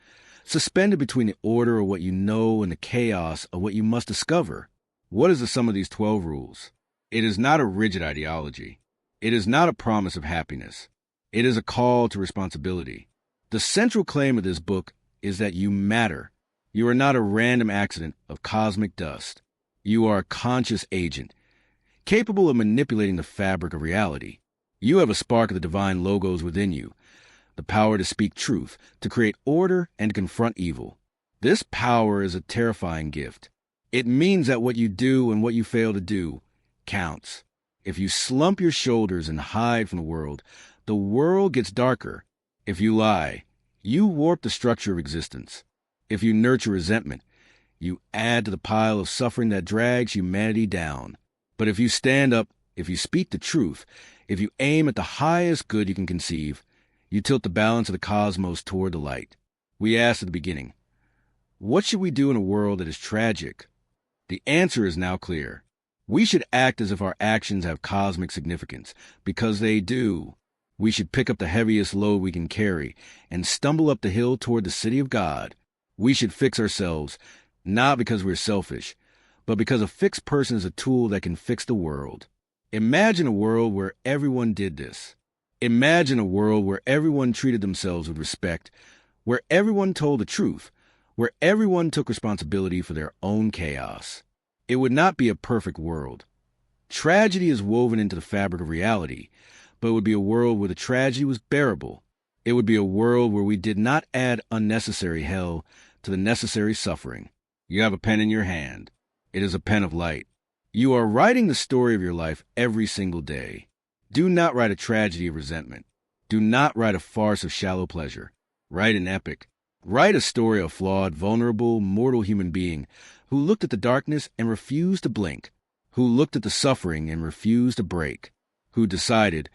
suspended between the order of what you know and the chaos of what you must discover. What is the sum of these 12 rules? It is not a rigid ideology. It is not a promise of happiness. It is a call to responsibility. The central claim of this book is that you matter. You are not a random accident of cosmic dust. You are a conscious agent, capable of manipulating the fabric of reality. You have a spark of the divine logos within you, the power to speak truth, to create order, and to confront evil. This power is a terrifying gift. It means that what you do and what you fail to do counts. If you slump your shoulders and hide from the world gets darker. If you lie, you warp the structure of existence. If you nurture resentment, you add to the pile of suffering that drags humanity down. But if you stand up, if you speak the truth, if you aim at the highest good you can conceive, you tilt the balance of the cosmos toward the light. We asked at the beginning, what should we do in a world that is tragic? The answer is now clear. We should act as if our actions have cosmic significance, because they do. We should pick up the heaviest load we can carry and stumble up the hill toward the city of God. We should fix ourselves, not because we're selfish, but because a fixed person is a tool that can fix the world. Imagine a world where everyone did this. Imagine a world where everyone treated themselves with respect, where everyone told the truth, where everyone took responsibility for their own chaos. It would not be a perfect world. Tragedy is woven into the fabric of reality, but it would be a world where the tragedy was bearable. It would be a world where we did not add unnecessary hell to the necessary suffering. You have a pen in your hand. It is a pen of light. You are writing the story of your life every single day. Do not write a tragedy of resentment. Do not write a farce of shallow pleasure. Write an epic. Write a story of a flawed, vulnerable, mortal human being who looked at the darkness and refused to blink, who looked at the suffering and refused to break, who decided,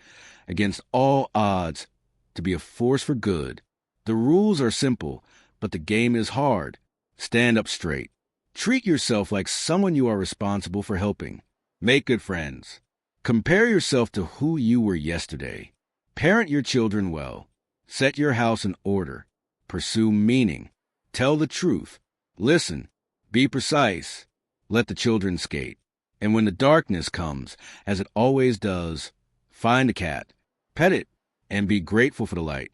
against all odds, to be a force for good. The rules are simple, but the game is hard. Stand up straight. Treat yourself like someone you are responsible for helping. Make good friends. Compare yourself to who you were yesterday. Parent your children well. Set your house in order. Pursue meaning. Tell the truth. Listen. Be precise. Let the children skate. And when the darkness comes, as it always does, find a cat, pet it, and be grateful for the light.